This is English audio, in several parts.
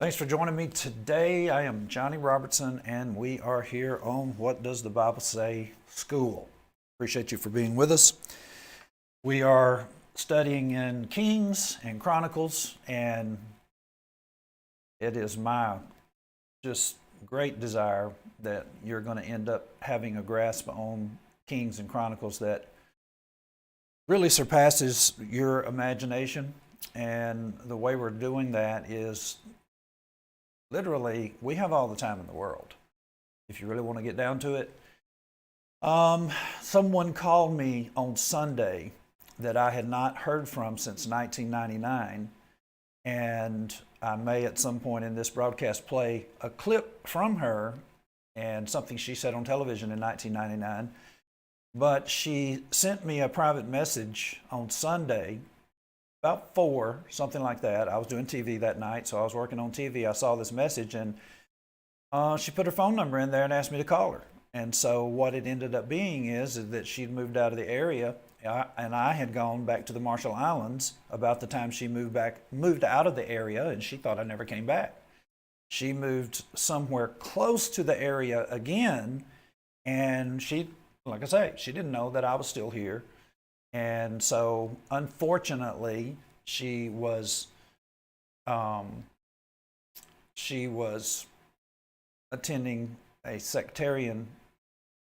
Thanks for joining me today. I am Johnny Robertson, and we are here on What Does the Bible Say School. Appreciate you for being with us. We are studying in Kings and Chronicles, and it is my just great desire that you're going to end up having a grasp on Kings and Chronicles that really surpasses your imagination. And the way we're doing that is literally, we have all the time in the world, if you really want to get down to it. Someone called me on Sunday that I had not heard from since 1999, and I may at some point in this broadcast play a clip from her and something she said on television in 1999. But she sent me a private message on Sunday about 4, something like that. I was doing TV that night, so I was working on TV. I saw this message, and she put her phone number in there and asked me to call her. And so what it ended up being is that she'd moved out of the area, and I had gone back to the Marshall Islands about the time she moved out of the area, and she thought I never came back. She moved somewhere close to the area again, and she, like I say, she didn't know that I was still here. And so, unfortunately, she was attending a sectarian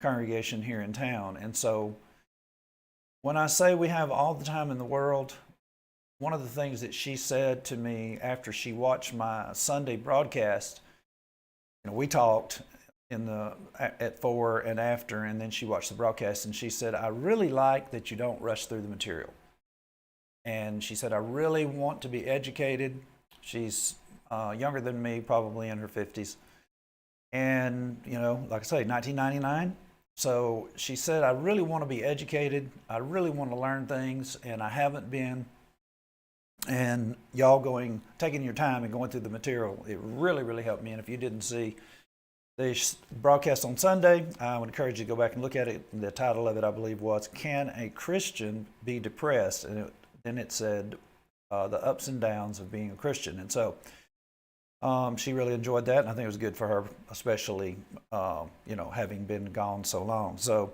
congregation here in town. And so, when I say we have all the time in the world, one of the things that she said to me after she watched my Sunday broadcast, we talked at 4 and after, and then she watched the broadcast, and she said, I really like that you don't rush through the material. And she said, I really want to be educated. She's younger than me, probably in her 50s. And, like I say, 1999. So she said, I really want to be educated. I really want to learn things, and I haven't been. And y'all taking your time and going through the material, it really, really helped me. And if you didn't see the broadcast on Sunday, I would encourage you to go back and look at it. The title of it, I believe, was Can a Christian Be Depressed? And then it said the ups and downs of being a Christian. And so she really enjoyed that, and I think it was good for her, especially having been gone so long. So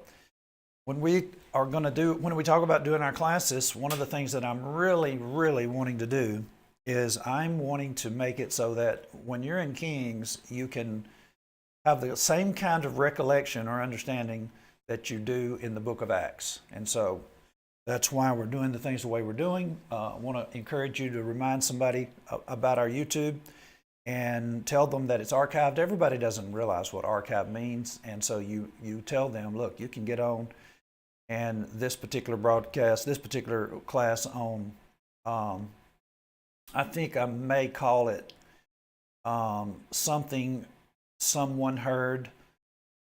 when we talk about doing our classes, one of the things that I'm really, really wanting to do is I'm wanting to make it so that when you're in Kings, you can have the same kind of recollection or understanding that you do in the book of Acts. And so that's why we're doing the things the way we're doing. I want to encourage you to remind somebody about our YouTube and tell them that it's archived. Everybody doesn't realize what archive means. And so you tell them, look, you can get on, and this particular broadcast, this particular class on, I think I may call it something someone heard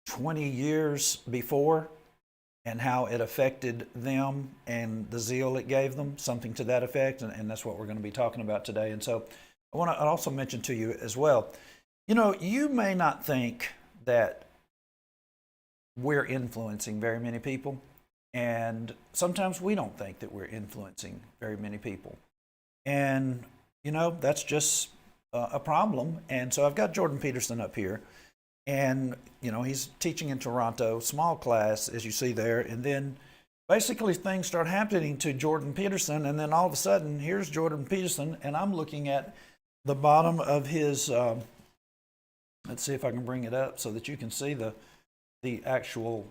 20 years before and how it affected them and the zeal it gave them, something to that effect. And that's what we're going to be talking about today. And so I want to also mention to you as well, you may not think that we're influencing very many people. And sometimes we don't think that we're influencing very many people. And, that's just a problem. And so I've got Jordan Peterson up here, and he's teaching in Toronto, small class as you see there, and then basically things start happening to Jordan Peterson, and then all of a sudden here's Jordan Peterson, and I'm looking at the bottom of his let's see if I can bring it up so that you can see the actual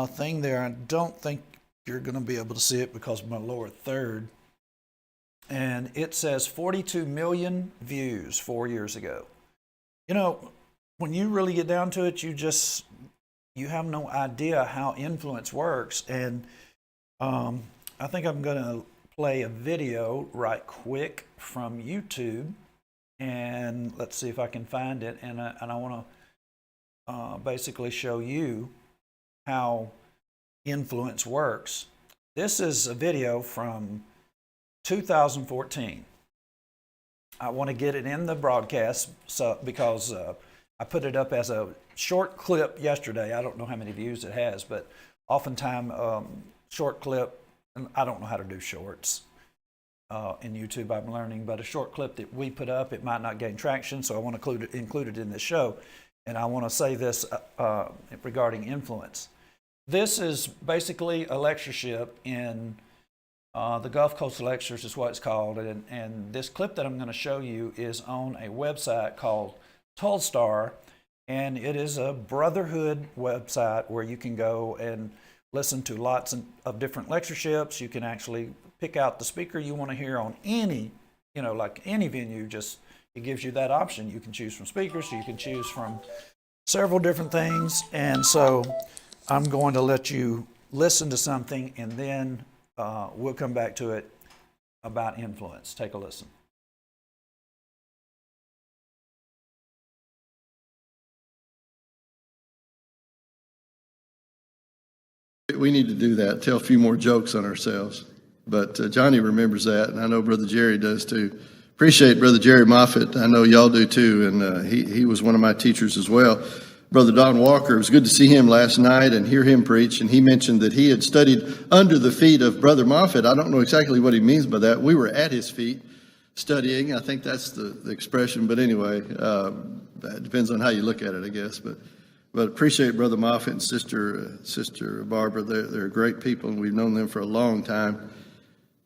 thing there. I don't think you're going to be able to see it because of my lower third. And it says 42 million views 4 years ago. When you really get down to it, you have no idea how influence works. And I think I'm going to play a video right quick from YouTube. And let's see if I can find it. And I want to basically show you how influence works. This is a video from 2014. I want to get it in the broadcast because I put it up as a short clip yesterday. I don't know how many views it has, but oftentimes short clip, and I don't know how to do shorts. in YouTube, I'm learning, but a short clip that we put up, it might not gain traction, so I want to include it in this show. And I want to say this regarding influence. This is basically a lectureship in the Gulf Coast Lectures is what it's called. And this clip that I'm going to show you is on a website called Tulstar, and it is a brotherhood website where you can go and listen to lots of different lectureships. You can actually pick out the speaker you want to hear on any, like any venue. Just it gives you that option. You can choose from speakers, you can choose from several different things. And so I'm going to let you listen to something, and then we'll come back to it about influence. Take a listen. We need to do that, tell a few more jokes on ourselves. But Johnny remembers that, and I know Brother Jerry does too. Appreciate Brother Jerry Moffitt. I know y'all do too, and he was one of my teachers as well. Brother Don Walker, it was good to see him last night and hear him preach, and he mentioned that he had studied under the feet of Brother Moffitt. I don't know exactly what he means by that. We were at his feet studying. I think that's the expression, but anyway, that depends on how you look at it, I guess. But appreciate Brother Moffitt and Sister Barbara. They're great people, and we've known them for a long time.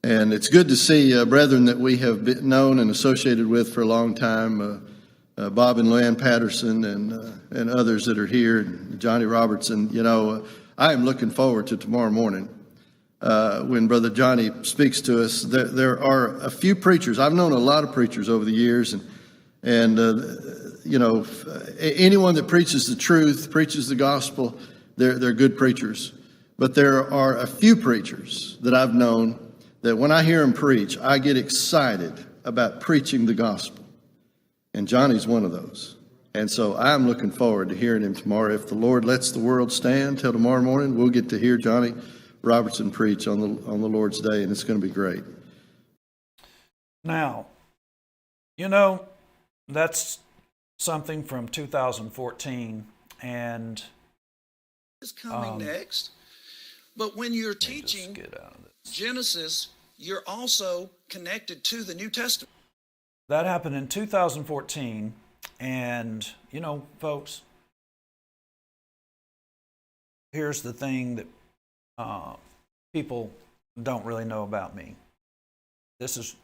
And it's good to see brethren that we have known and associated with for a long time. Bob and Luann Patterson and others that are here, and Johnny Robertson. I am looking forward to tomorrow morning when Brother Johnny speaks to us. There are a few preachers. I've known a lot of preachers over the years, and anyone that preaches the truth, preaches the gospel, they're good preachers. But there are a few preachers that I've known that when I hear them preach, I get excited about preaching the gospel. And Johnny's one of those. And so I'm looking forward to hearing him tomorrow. If the Lord lets the world stand till tomorrow morning, we'll get to hear Johnny Robertson preach on the Lord's Day, and it's going to be great. Now, that's something from 2014, and is coming next. But when you're teaching Genesis, you're also connected to the New Testament. That happened in 2014, and folks, here's the thing that people don't really know about me. This is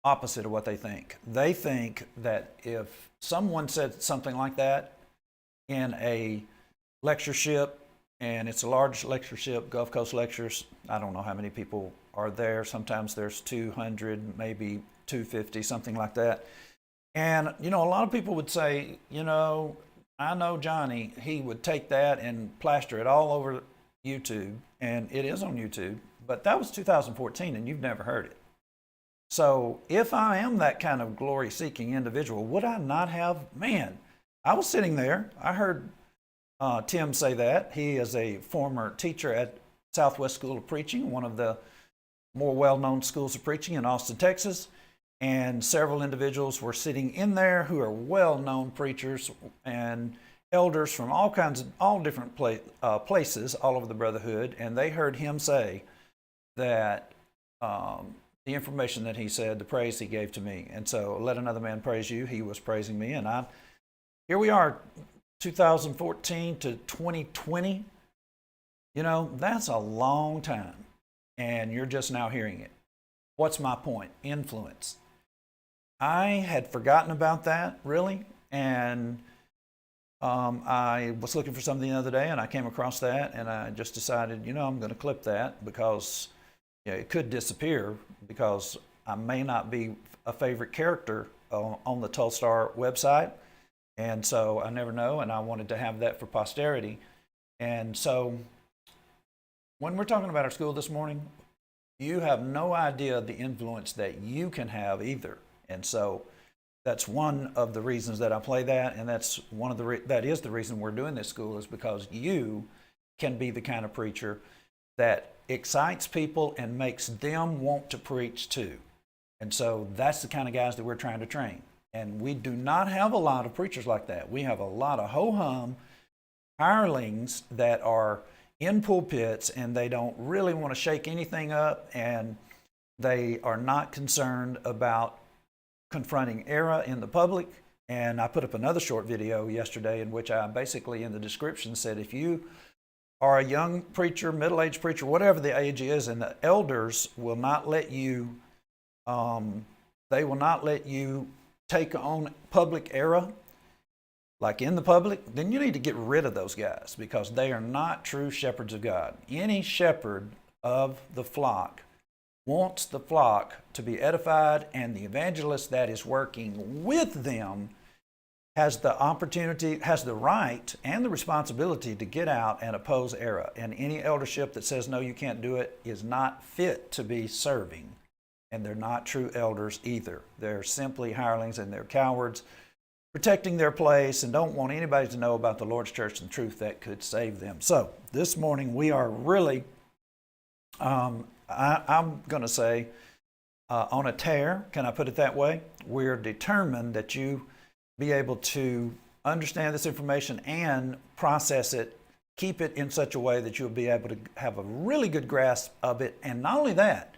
opposite of what they think. They think that if someone said something like that in a lectureship, and it's a large lectureship, Gulf Coast Lectures, I don't know how many people are there. Sometimes there's 200, maybe 250, something like that. And, a lot of people would say, I know Johnny, he would take that and plaster it all over YouTube, and it is on YouTube, but that was 2014, and you've never heard it. So if I am that kind of glory-seeking individual, would I not have? Man, I was sitting there. I heard Tim say that. He is a former teacher at Southwest School of Preaching, one of the more well-known schools of preaching in Austin, Texas. And several individuals were sitting in there who are well-known preachers and elders from all different places all over the brotherhood. And they heard him say that the information that he said, the praise he gave to me. And so, let another man praise you. He was praising me. And here we are, 2014 to 2020. That's a long time. And you're just now hearing it. What's my point? Influence. I had forgotten about that, really. And I was looking for something the other day, and I came across that, and I just decided, I'm going to clip that because it could disappear because I may not be a favorite character on the Tulstar website. And so I never know, and I wanted to have that for posterity. And so when we're talking about our school this morning, you have no idea the influence that you can have either. And so that's one of the reasons that I play that, and that's that is the reason we're doing this school, is because you can be the kind of preacher that excites people and makes them want to preach too. And so that's the kind of guys that we're trying to train. And we do not have a lot of preachers like that. We have a lot of ho-hum hirelings that are in pulpits, and they don't really want to shake anything up, and They are not concerned about confronting error in the public. And I put up another short video yesterday in which I basically in the description said, if you are a young preacher, middle-aged preacher, whatever the age is, and the elders will not let you, they will not let you take on public error, like in the public, then you need to get rid of those guys because they are not true shepherds of God. Any shepherd of the flock wants the flock to be edified, and the evangelist that is working with them has the opportunity, has the right and the responsibility to get out and oppose error. And any eldership that says, no, you can't do it, is not fit to be serving. And they're not true elders either. They're simply hirelings and they're cowards, protecting their place and don't want anybody to know about the Lord's church and truth that could save them. So this morning we are really, I'm going to say, on a tear. Can I put it that way? We're determined that you be able to understand this information and process it, keep it in such a way that you'll be able to have a really good grasp of it. And not only that,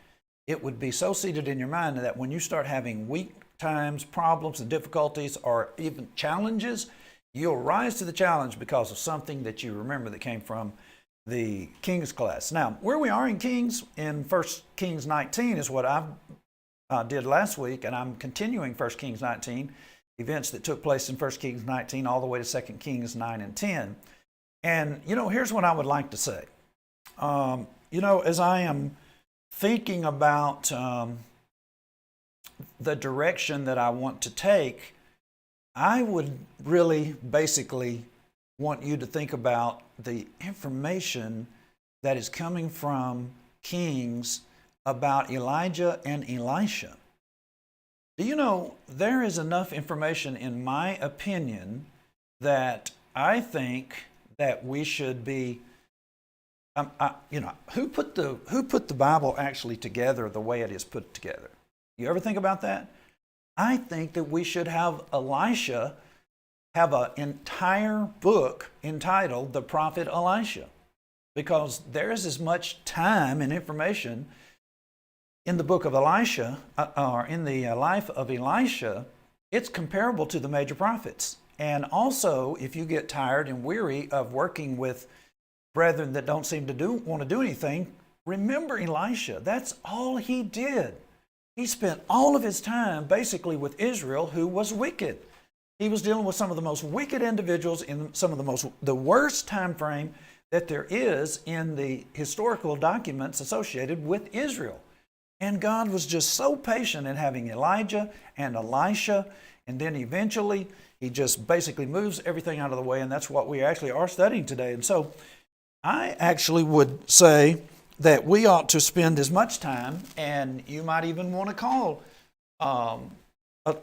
it would be so seated in your mind that when you start having weak times, problems and difficulties, or even challenges, you'll rise to the challenge because of something that you remember that came from the Kings class. Now, where we are in Kings, in 1 Kings 19 is what I did last week, and I'm continuing 1 Kings 19, events that took place in 1 Kings 19 all the way to 2 Kings 9 and 10. And, here's what I would like to say. As I am thinking about the direction that I want to take, I would really basically want you to think about the information that is coming from Kings about Elijah and Elisha. Do you know there is enough information, in my opinion, that I think that we should be, who put the Bible actually together the way it is put together? You ever think about that? I think that we should have Elisha have an entire book entitled The Prophet Elisha, because there is as much time and information in the book of Elisha, or in the life of Elisha. It's comparable to the major prophets. And also, if you get tired and weary of working with brethren that don't seem to want to do anything, remember Elisha. That's all he did. He spent all of his time basically with Israel, who was wicked. He was dealing with some of the most wicked individuals in some of the worst time frame that there is in the historical documents associated with Israel. And God was just so patient in having Elijah and Elisha, and then eventually he just basically moves everything out of the way, and that's what we actually are studying today. And so I actually would say that we ought to spend as much time, and you might even want to call,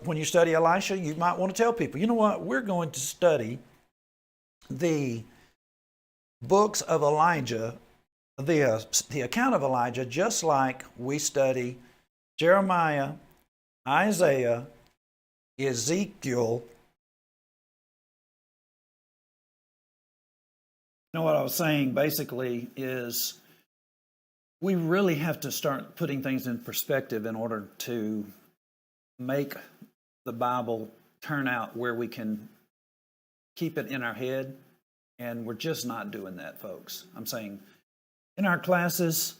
when you study Elisha, you might want to tell people, you know what, we're going to study the books of Elijah, the account of Elijah, just like we study Jeremiah, Isaiah, Ezekiel. You know what I was saying basically is we really have to start putting things in perspective in order to make the Bible turn out where we can keep it in our head. And we're just not doing that, folks. I'm saying in our classes,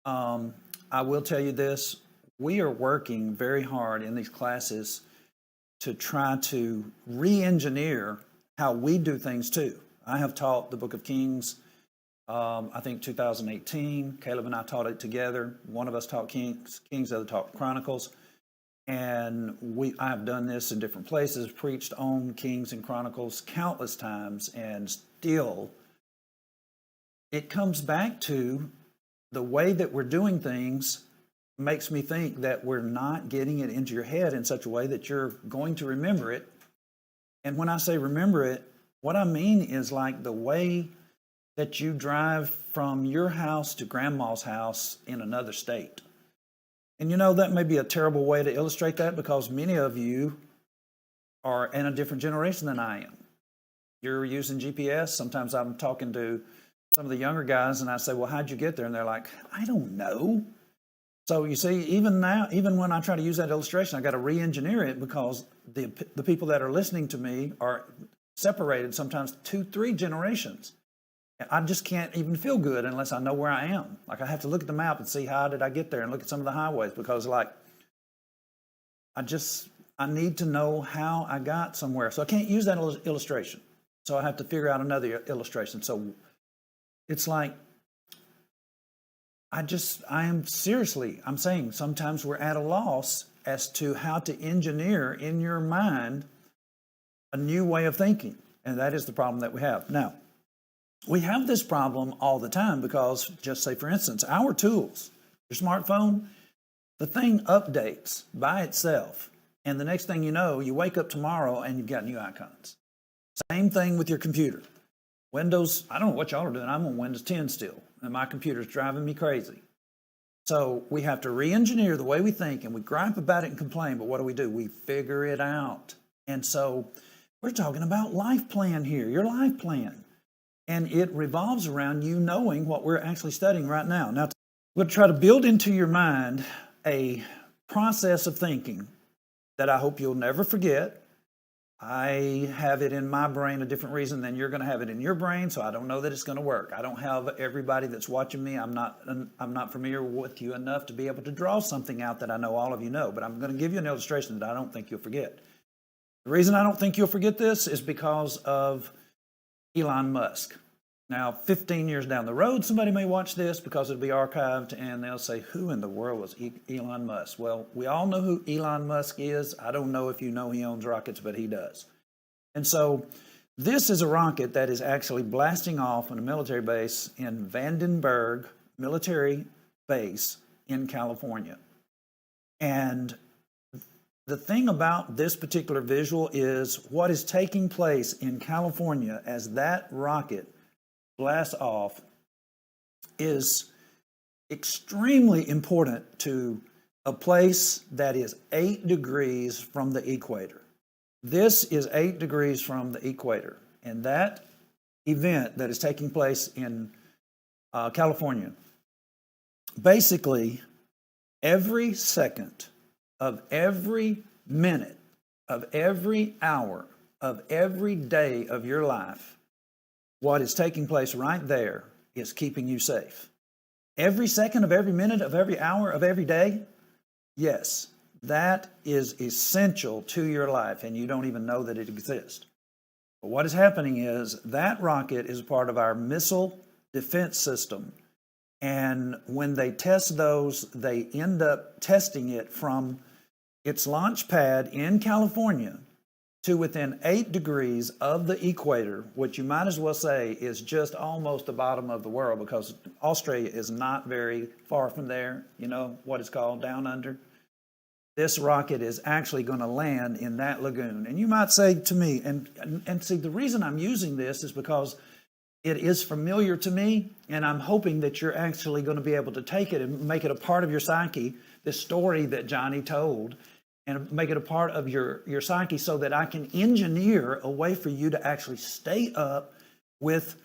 I will tell you this, we are working very hard in these classes to try to re-engineer how we do things too. I have taught the book of Kings, I think 2018. Caleb and I taught it together. One of us taught Kings, the other taught Chronicles. And I have done this in different places, preached on Kings and Chronicles countless times, and still it comes back to the way that we're doing things makes me think that we're not getting it into your head in such a way that you're going to remember it. And when I say remember it, what I mean is like the way that you drive from your house to grandma's house in another state. And that may be a terrible way to illustrate that because many of you are in a different generation than I am. You're using GPS. Sometimes I'm talking to some of the younger guys and I say, well, how'd you get there? And they're like, I don't know. So you see, even now, even when I try to use that illustration, I got to re-engineer it because the people that are listening to me are separated sometimes 2, 3 generations. I just can't even feel good unless I know where I am. Like I have to look at the map and see how did I get there and look at some of the highways because like I need to know how I got somewhere. So I can't use that illustration. So I have to figure out another illustration. So it's like I'm saying sometimes we're at a loss as to how to engineer in your mind a new way of thinking. And that is the problem that we have. Now, we have this problem all the time because, just say for instance, our tools, your smartphone, the thing updates by itself. And the next thing you know, you wake up tomorrow and you've got new icons. Same thing with your computer. Windows, I don't know what y'all are doing. I'm on Windows 10 still, and my computer's driving me crazy. So we have to re-engineer the way we think, and we gripe about it and complain, but what do? We figure it out. And so we're talking about life plan here, your life plan. And it revolves around you knowing what we're actually studying right now. Now, we'll try to build into your mind a process of thinking that I hope you'll never forget. I have it in my brain a different reason than you're going to have it in your brain, so I don't know that it's going to work. I don't have everybody that's watching me. I'm not familiar with you enough to be able to draw something out that I know all of you know, but I'm going to give you an illustration that I don't think you'll forget. The reason I don't think you'll forget this is because of Elon Musk. Now, 15 years down the road, somebody may watch this because it'll be archived and they'll say, who in the world was Elon Musk? Well, we all know who Elon Musk is. I don't know if you know he owns rockets, but he does. And so this is a rocket that is actually blasting off on a military base in Vandenberg military base in California. And the thing about this particular visual is what is taking place in California as that rocket blasts off is extremely important to a place that is 8 degrees from the equator. This is 8 degrees from the equator. And that event that is taking place in California, basically every second of every minute of every hour of every day of your life, what is taking place right there is keeping you safe. Every second of every minute of every hour of every day, yes, that is essential to your life, and you don't even know that it exists. But what is happening is that rocket is part of our missile defense system, and when they test those, they end up testing it from its launch pad in California to within 8 degrees of the equator, which you might as well say is just almost the bottom of the world because Australia is not very far from there, you know what it's called, down under. This rocket is actually going to land in that lagoon. And you might say to me, and see, the reason I'm using this is because it is familiar to me, and I'm hoping that you're actually going to be able to take it and make it a part of your psyche, this story that Johnny told, and make it a part of your psyche so that I can engineer a way for you to actually stay up with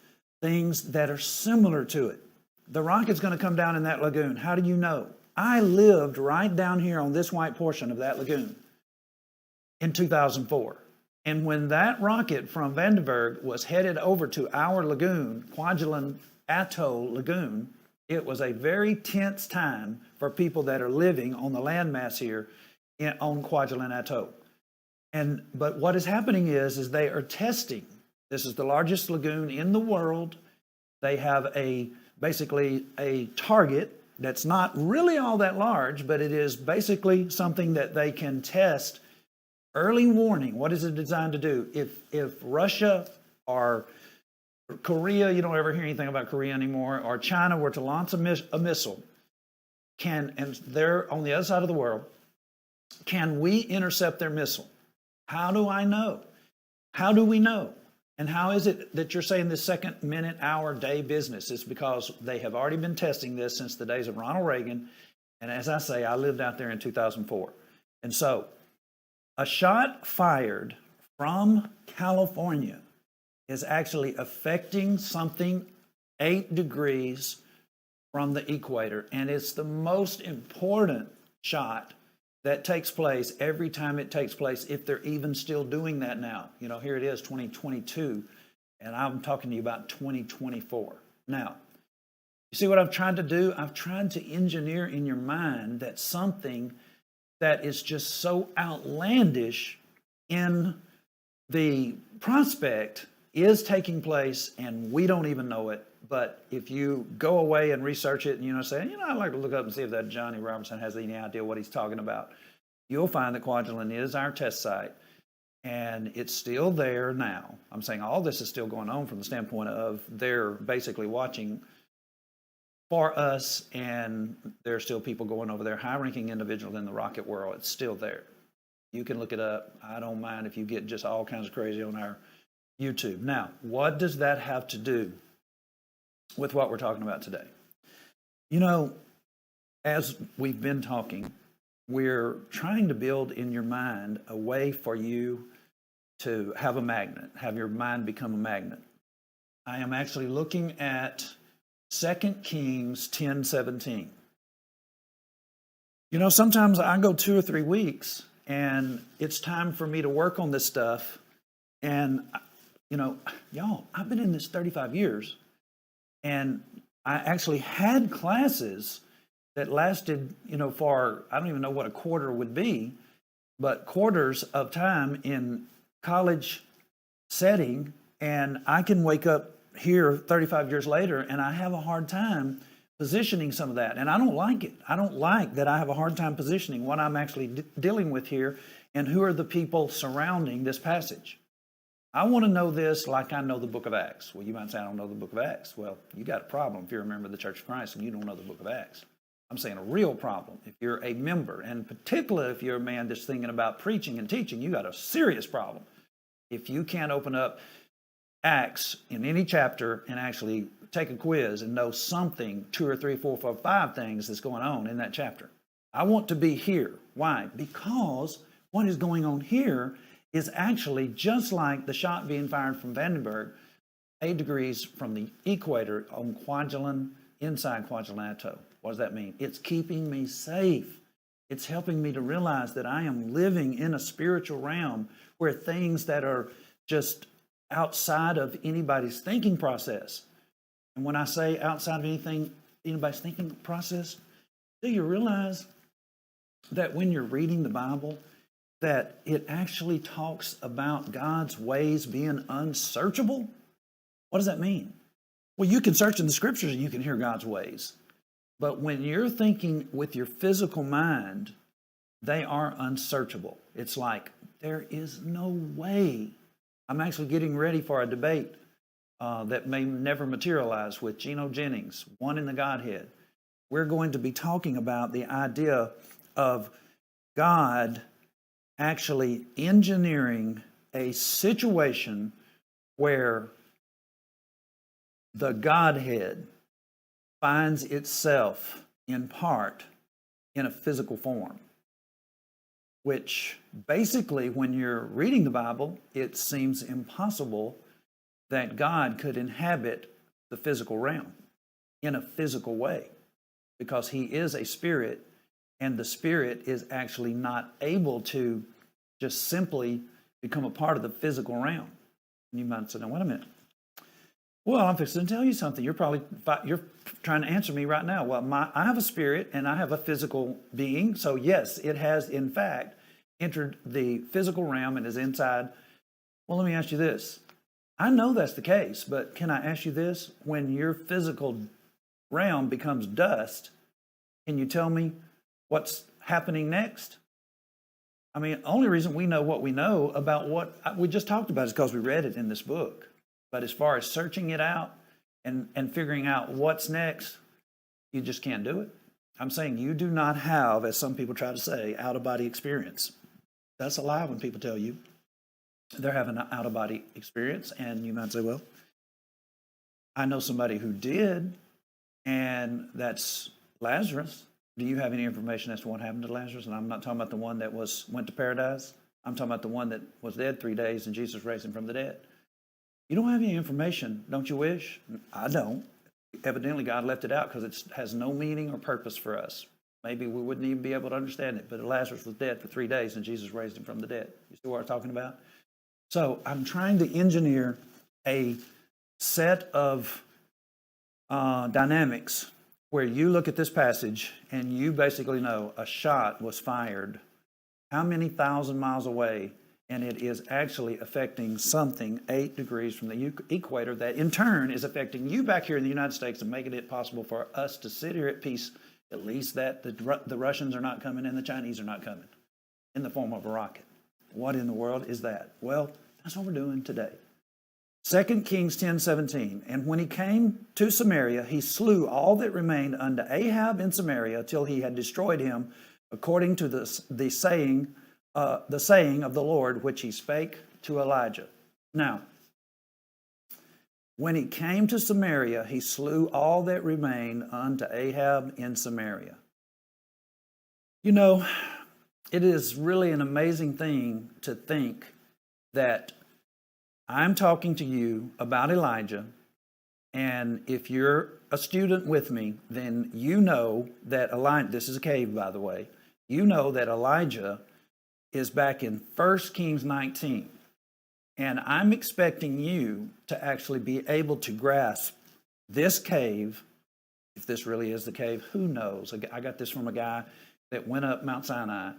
things that are similar to it. The rocket's going to come down in that lagoon. How do you know? I lived right down here on this white portion of that lagoon in 2004. And when that rocket from Vandenberg was headed over to our lagoon, Kwajalein Atoll Lagoon, it was a very tense time for people that are living on the landmass here on Kwajalein Atoll. But what is happening is they are testing. This is the largest lagoon in the world. They have basically a target that's not really all that large, but it is basically something that they can test. Early warning. What is it designed to do? If Russia or Korea, you don't ever hear anything about Korea anymore, or China were to launch a missile, and they're on the other side of the world, can we intercept their missile? How do I know? How do we know? And how is it that you're saying this second, minute, hour, day business? It's because they have already been testing this since the days of Ronald Reagan. And as I say, I lived out there in 2004. And so a shot fired from California is actually affecting something 8 degrees from the equator. And it's the most important shot that takes place every time it takes place, if they're even still doing that now. You know, here it is, 2022, and I'm talking to you about 2024. Now, you see what I've tried to do? I've tried to engineer in your mind that something that is just so outlandish in the prospect is taking place, and we don't even know it. But if you go away and research it, and say, I'd like to look up and see if that Johnny Robertson has any idea what he's talking about, you'll find that Kwajalein is our test site, and it's still there now. I'm saying all this is still going on from the standpoint of they're basically watching for us, and there are still people going over there, high-ranking individuals in the rocket world. It's still there. You can look it up. I don't mind if you get just all kinds of crazy on our YouTube. Now, what does that have to do with what we're talking about today? As we've been talking, we're trying to build in your mind a way for you to have a magnet, have your mind become a magnet. I am actually looking at 2 Kings 10:17. Sometimes I go 2 or 3 weeks, and it's time for me to work on this stuff. And, y'all, I've been in this 35 years, and I actually had classes that lasted, for, I don't even know what a quarter would be, but quarters of time in college setting, and I can wake up here 35 years later, and I have a hard time positioning some of that, and I don't like it. I don't like that I have a hard time positioning what I'm actually dealing with here, and who are the people surrounding this passage. I want to know this like I know the book of Acts. Well, you might say, I don't know the book of Acts. Well, you got a problem if you're a member of the Church of Christ and you don't know the book of Acts. I'm saying a real problem. If you're a member, and particularly if you're a man that's thinking about preaching and teaching, you got a serious problem. If you can't open up Acts in any chapter and actually take a quiz and know something, 2 or 3, 4, 5 things that's going on in that chapter. I want to be here. Why? Because what is going on here is actually just like the shot being fired from Vandenberg, 8 degrees from the equator on Kwajalein, inside Kwajalein Atoll. What does that mean? It's keeping me safe. It's helping me to realize that I am living in a spiritual realm where things that are just outside of anybody's thinking process. And when I say outside of anybody's thinking process, do you realize that when you're reading the Bible, that it actually talks about God's ways being unsearchable? What does that mean? Well, you can search in the scriptures and you can hear God's ways. But when you're thinking with your physical mind, they are unsearchable. It's like, there is no way. I'm actually getting ready for a debate that may never materialize with Geno Jennings, One in the Godhead. We're going to be talking about the idea of God actually engineering a situation where the Godhead finds itself in part in a physical form, which basically, when you're reading the Bible, it seems impossible that God could inhabit the physical realm in a physical way, because he is a spirit, and the spirit is actually not able to just simply become a part of the physical realm. And you might say, now, wait a minute. Well, I'm fixing to tell you something. You're trying to answer me right now. Well, I have a spirit and I have a physical being. So yes, it has in fact entered the physical realm and is inside. Well, let me ask you this. I know that's the case, but can I ask you this? When your physical realm becomes dust, can you tell me what's happening next? I mean, the only reason we know what we know about what we just talked about is because we read it in this book. But as far as searching it out and figuring out what's next, you just can't do it. I'm saying you do not have, as some people try to say, out-of-body experience. That's a lie when people tell you they're having an out-of-body experience. And you might say, well, I know somebody who did, and that's Lazarus. Do you have any information as to what happened to Lazarus? And I'm not talking about the one that went to paradise. I'm talking about the one that was dead 3 days and Jesus raised him from the dead. You don't have any information, don't you wish? I don't. Evidently, God left it out because it has no meaning or purpose for us. Maybe we wouldn't even be able to understand it, but Lazarus was dead for 3 days and Jesus raised him from the dead. You see what I'm talking about? So I'm trying to engineer a set of dynamics where you look at this passage and you basically know a shot was fired how many thousand miles away, and it is actually affecting something 8 degrees from the equator that in turn is affecting you back here in the United States and making it possible for us to sit here at peace, at least that the Russians are not coming and the Chinese are not coming in the form of a rocket. What in the world is that? Well, that's what we're doing today. 2 Kings 10:17, and when he came to Samaria, he slew all that remained unto Ahab in Samaria till he had destroyed him, according to the saying of the Lord, which he spake to Elijah. Now, when he came to Samaria, he slew all that remained unto Ahab in Samaria. You know, it is really an amazing thing to think that I'm talking to you about Elijah, and if you're a student with me, then you know that Elijah, this is a cave, by the way, you know that Elijah is back in 1 Kings 19. And I'm expecting you to actually be able to grasp this cave, if this really is the cave, who knows? I got this from a guy that went up Mount Sinai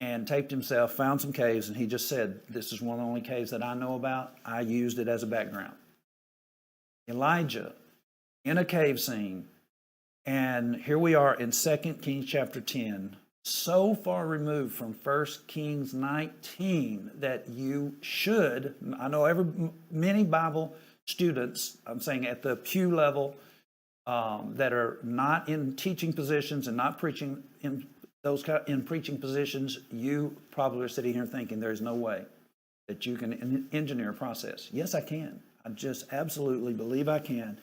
and taped himself, found some caves, and he just said, this is one of the only caves that I know about. I used it as a background. Elijah in a cave scene, and here we are in 2 Kings chapter 10, so far removed from 1 Kings 19 that you should, I know many Bible students, I'm saying at the pew level, that are not in teaching positions and not preaching in preaching positions, you probably are sitting here thinking there's no way that you can engineer a process. Yes, I can. I just absolutely believe I can.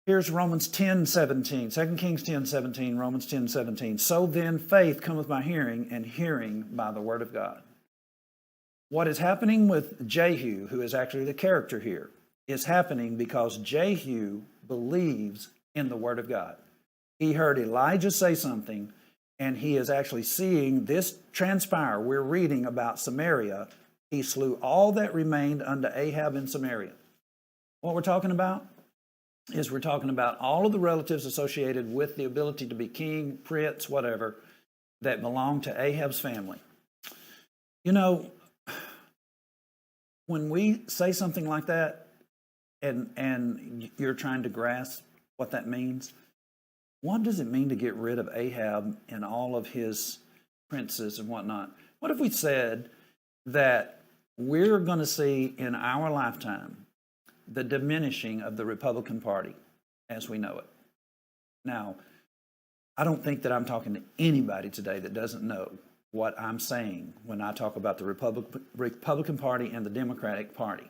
Here's Romans 10:17, 2 Kings 10:17, Romans 10:17. So then faith cometh by hearing, and hearing by the word of God. What is happening with Jehu, who is actually the character here, is happening because Jehu believes in the word of God. He heard Elijah say something, and he is actually seeing this transpire. We're reading about Samaria. He slew all that remained unto Ahab in Samaria. What we're talking about is we're talking about all of the relatives associated with the ability to be king, prince, whatever, that belong to Ahab's family. You know, when we say something like that, and you're trying to grasp what that means, what does it mean to get rid of Ahab and all of his princes and whatnot? What if we said that we're going to see in our lifetime the diminishing of the Republican Party as we know it? Now, I don't think that I'm talking to anybody today that doesn't know what I'm saying when I talk about the Republican Party and the Democratic Party.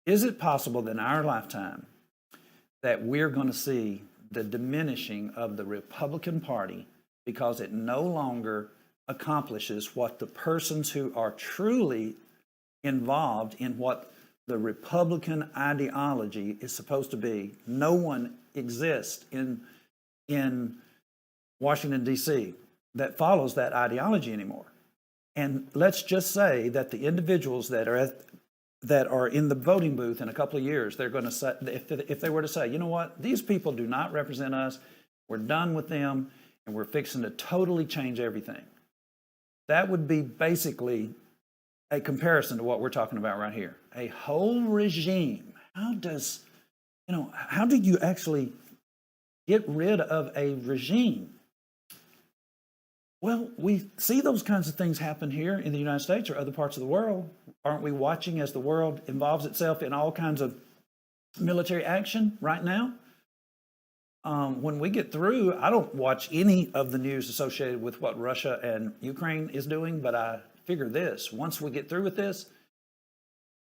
Is it possible that in our lifetime that we're going to see the diminishing of the Republican Party because it no longer accomplishes what the persons who are truly involved in what the Republican ideology is supposed to be? No one exists in Washington, D.C. that follows that ideology anymore. And let's just say that the individuals that are in the voting booth in a couple of years, they're going to say, if they were to say, you know what, these people do not represent us, we're done with them, and we're fixing to totally change everything. That would be basically a comparison to what we're talking about right here. A whole regime. How do you actually get rid of a regime? Well, we see those kinds of things happen here in the United States or other parts of the world. Aren't we watching as the world involves itself in all kinds of military action right now? When we get through, I don't watch any of the news associated with what Russia and Ukraine is doing, but I figure this, once we get through with this,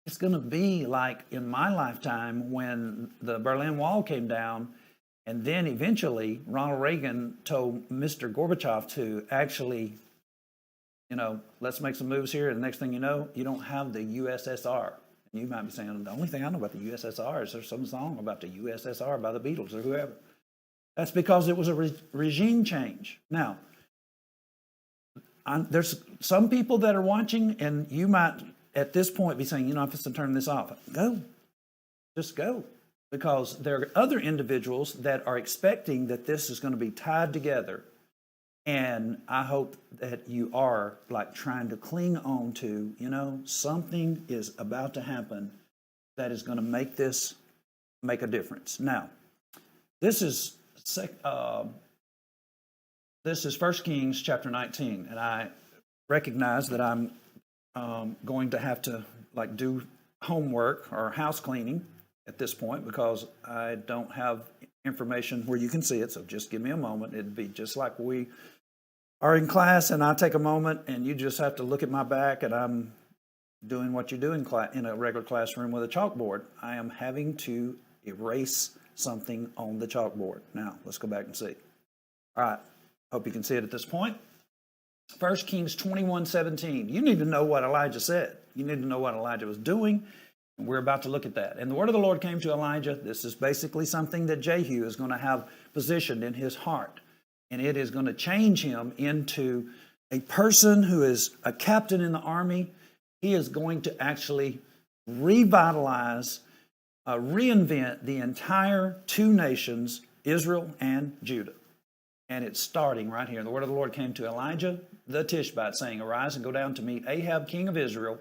it's going to be like in my lifetime when the Berlin Wall came down, and then eventually Ronald Reagan told Mr. Gorbachev to actually, let's make some moves here, and the next thing you know, you don't have the USSR You might be saying, the only thing I know about the USSR is there's some song about the USSR by the Beatles or whoever. That's because it was a regime change. Now, there's some people that are watching, and you might at this point be saying, I'm just going to turn this off. Go. Just go. Because there are other individuals that are expecting that this is going to be tied together. And I hope that you are like trying to cling on to, something is about to happen that is going to make this make a difference. Now, this is 1 Kings chapter 19, and I recognize that I'm going to have to do homework or house cleaning at this point because I don't have information where you can see it, so just give me a moment. It'd be just like we are in class and I take a moment and you just have to look at my back and I'm doing what you do in a regular classroom with a chalkboard. I am having to erase something on the chalkboard. Now, let's go back and see. All right, hope you can see it at this point. 1 Kings 21:17. You need to know what Elijah said. You need to know what Elijah was doing. And we're about to look at that. And the word of the Lord came to Elijah. This is basically something that Jehu is going to have positioned in his heart. And it is going to change him into a person who is a captain in the army. He is going to actually revitalize, reinvent the entire two nations, Israel and Judah. And it's starting right here. The word of the Lord came to Elijah the Tishbite, saying, Arise and go down to meet Ahab, king of Israel,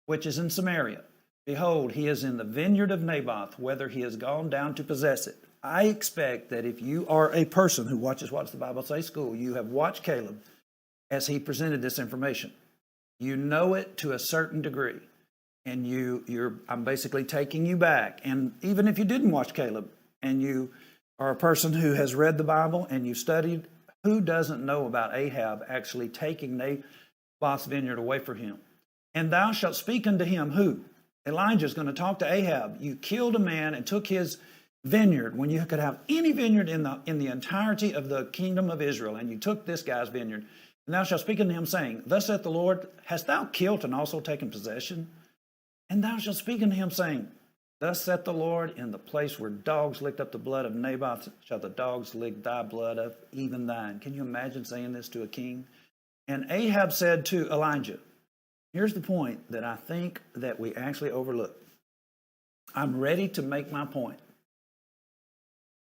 which is in Samaria. Behold, he is in the vineyard of Naboth, whether he has gone down to possess it. I expect that if you are a person who watches What's the Bible Say School, you have watched Caleb as he presented this information. You know it to a certain degree. And I'm basically taking you back. And even if you didn't watch Caleb and you are a person who has read the Bible and you studied, who doesn't know about Ahab actually taking Naboth's vineyard away from him? And thou shalt speak unto him who? Elijah is going to talk to Ahab. You killed a man and took his vineyard when you could have any vineyard in the entirety of the kingdom of Israel, and you took this guy's vineyard. And thou shalt speak unto him, saying, Thus saith the Lord, Hast thou killed and also taken possession? And thou shalt speak unto him, saying, Thus saith the Lord, in the place where dogs licked up the blood of Naboth, shall the dogs lick thy blood up, even thine. Can you imagine saying this to a king? And Ahab said to Elijah, here's the point that I think that we actually overlook. I'm ready to make my point.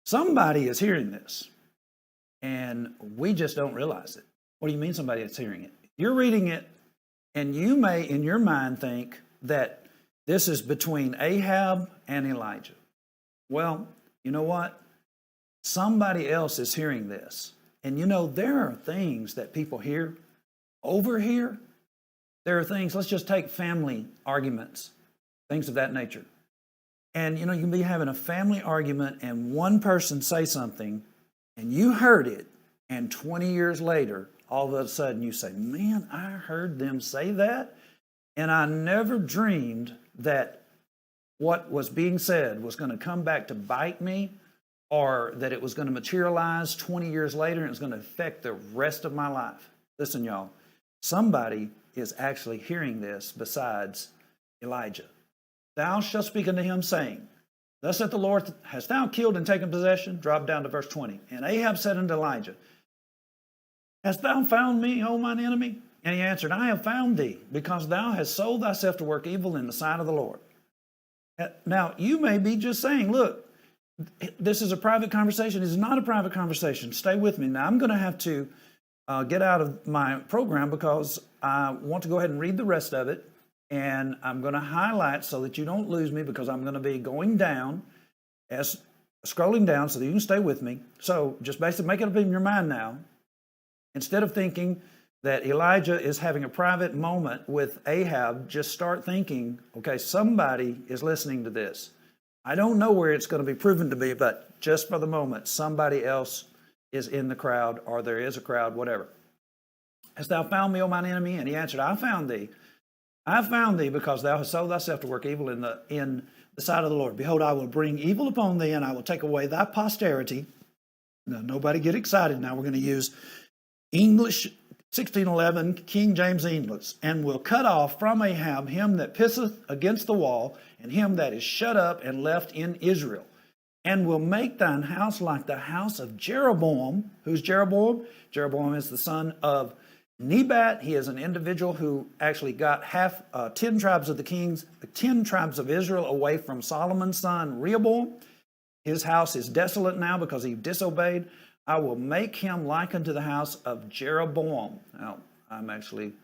Somebody is hearing this, and we just don't realize it. What do you mean somebody is hearing it? You're reading it, and you may, in your mind, think that this is between Ahab and Elijah. Well, you know what? Somebody else is hearing this. And there are things that people hear over here. There are things, let's just take family arguments, things of that nature. And, you can be having a family argument and one person say something and you heard it, and 20 years later, all of a sudden you say, man, I heard them say that, and I never dreamed that what was being said was going to come back to bite me, or that it was going to materialize 20 years later and it was going to affect the rest of my life. Listen, y'all, somebody is actually hearing this besides Elijah. Thou shalt speak unto him, saying, Thus saith the Lord, Hast thou killed and taken possession? Drop down to verse 20. And Ahab said unto Elijah, Hast thou found me, O mine enemy? And he answered, I have found thee, because thou hast sold thyself to work evil in the sight of the Lord. Now, you may be just saying, look, this is a private conversation. It's not a private conversation. Stay with me. Now, I'm going to have to get out of my program because I want to go ahead and read the rest of it. And I'm going to highlight so that you don't lose me, because I'm going to be going down, scrolling down so that you can stay with me. So just basically make it up in your mind now. Instead of thinking that Elijah is having a private moment with Ahab, just start thinking, okay, somebody is listening to this. I don't know where it's going to be proven to be, but just for the moment, somebody else is in the crowd, or there is a crowd, whatever. Hast thou found me, O mine enemy? And he answered, I found thee. I found thee because thou hast sold thyself to work evil in the sight of the Lord. Behold, I will bring evil upon thee, and I will take away thy posterity. Now, nobody get excited now. We're going to use English 1611, King James English, and will cut off from Ahab him that pisseth against the wall, and him that is shut up and left in Israel, and will make thine house like the house of Jeroboam. Who's Jeroboam? Jeroboam is the son of Nebat. He is an individual who actually got 10 tribes of the kings, the 10 tribes of Israel away from Solomon's son Rehoboam. His house is desolate now because he disobeyed. I will make him like unto the house of Jeroboam. Now, I'm actually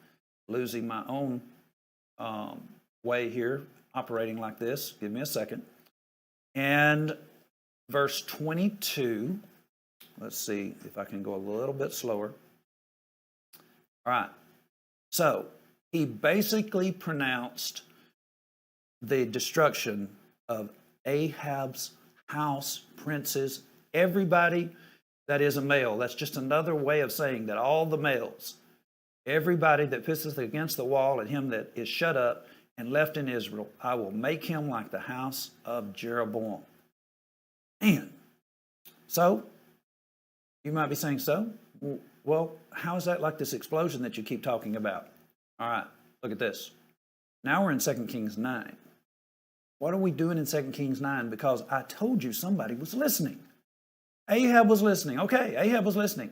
losing my own way here, operating like this. Give me a second. And verse 22, let's see if I can go a little bit slower. All right. So, he basically pronounced the destruction of Ahab's house, princes, everybody that is a male. That's just another way of saying that all the males, everybody that pisseth against the wall, and him that is shut up and left in Israel, I will make him like the house of Jeroboam. And so, you might be saying, so? Well, how is that like this explosion that you keep talking about? All right, look at this. Now we're in 2 Kings 9. What are we doing in 2 Kings 9? Because I told you somebody was listening. Ahab was listening. Okay, Ahab was listening.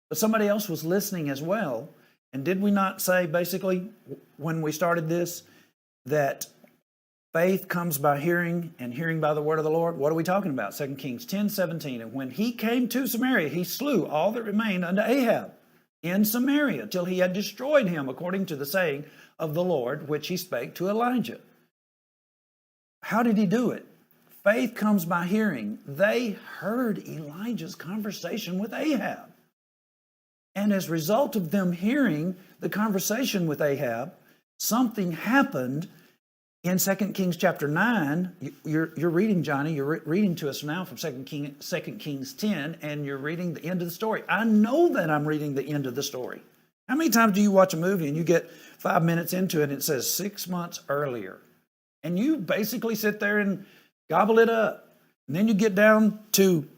But somebody else was listening as well. And did we not say, basically, when we started this, that faith comes by hearing, and hearing by the word of the Lord? What are we talking about? 2 Kings 10:17. And when he came to Samaria, he slew all that remained unto Ahab in Samaria, till he had destroyed him, according to the saying of the Lord, which he spake to Elijah. How did he do it? Faith comes by hearing. They heard Elijah's conversation with Ahab. And as a result of them hearing the conversation with Ahab, something happened in 2 Kings chapter 9. You're reading, Johnny, you're reading to us now from 2 Kings 10, and you're reading the end of the story. I know that I'm reading the end of the story. How many times do you watch a movie and you get 5 minutes into it and it says 6 months earlier? And you basically sit there and gobble it up. And then you get down to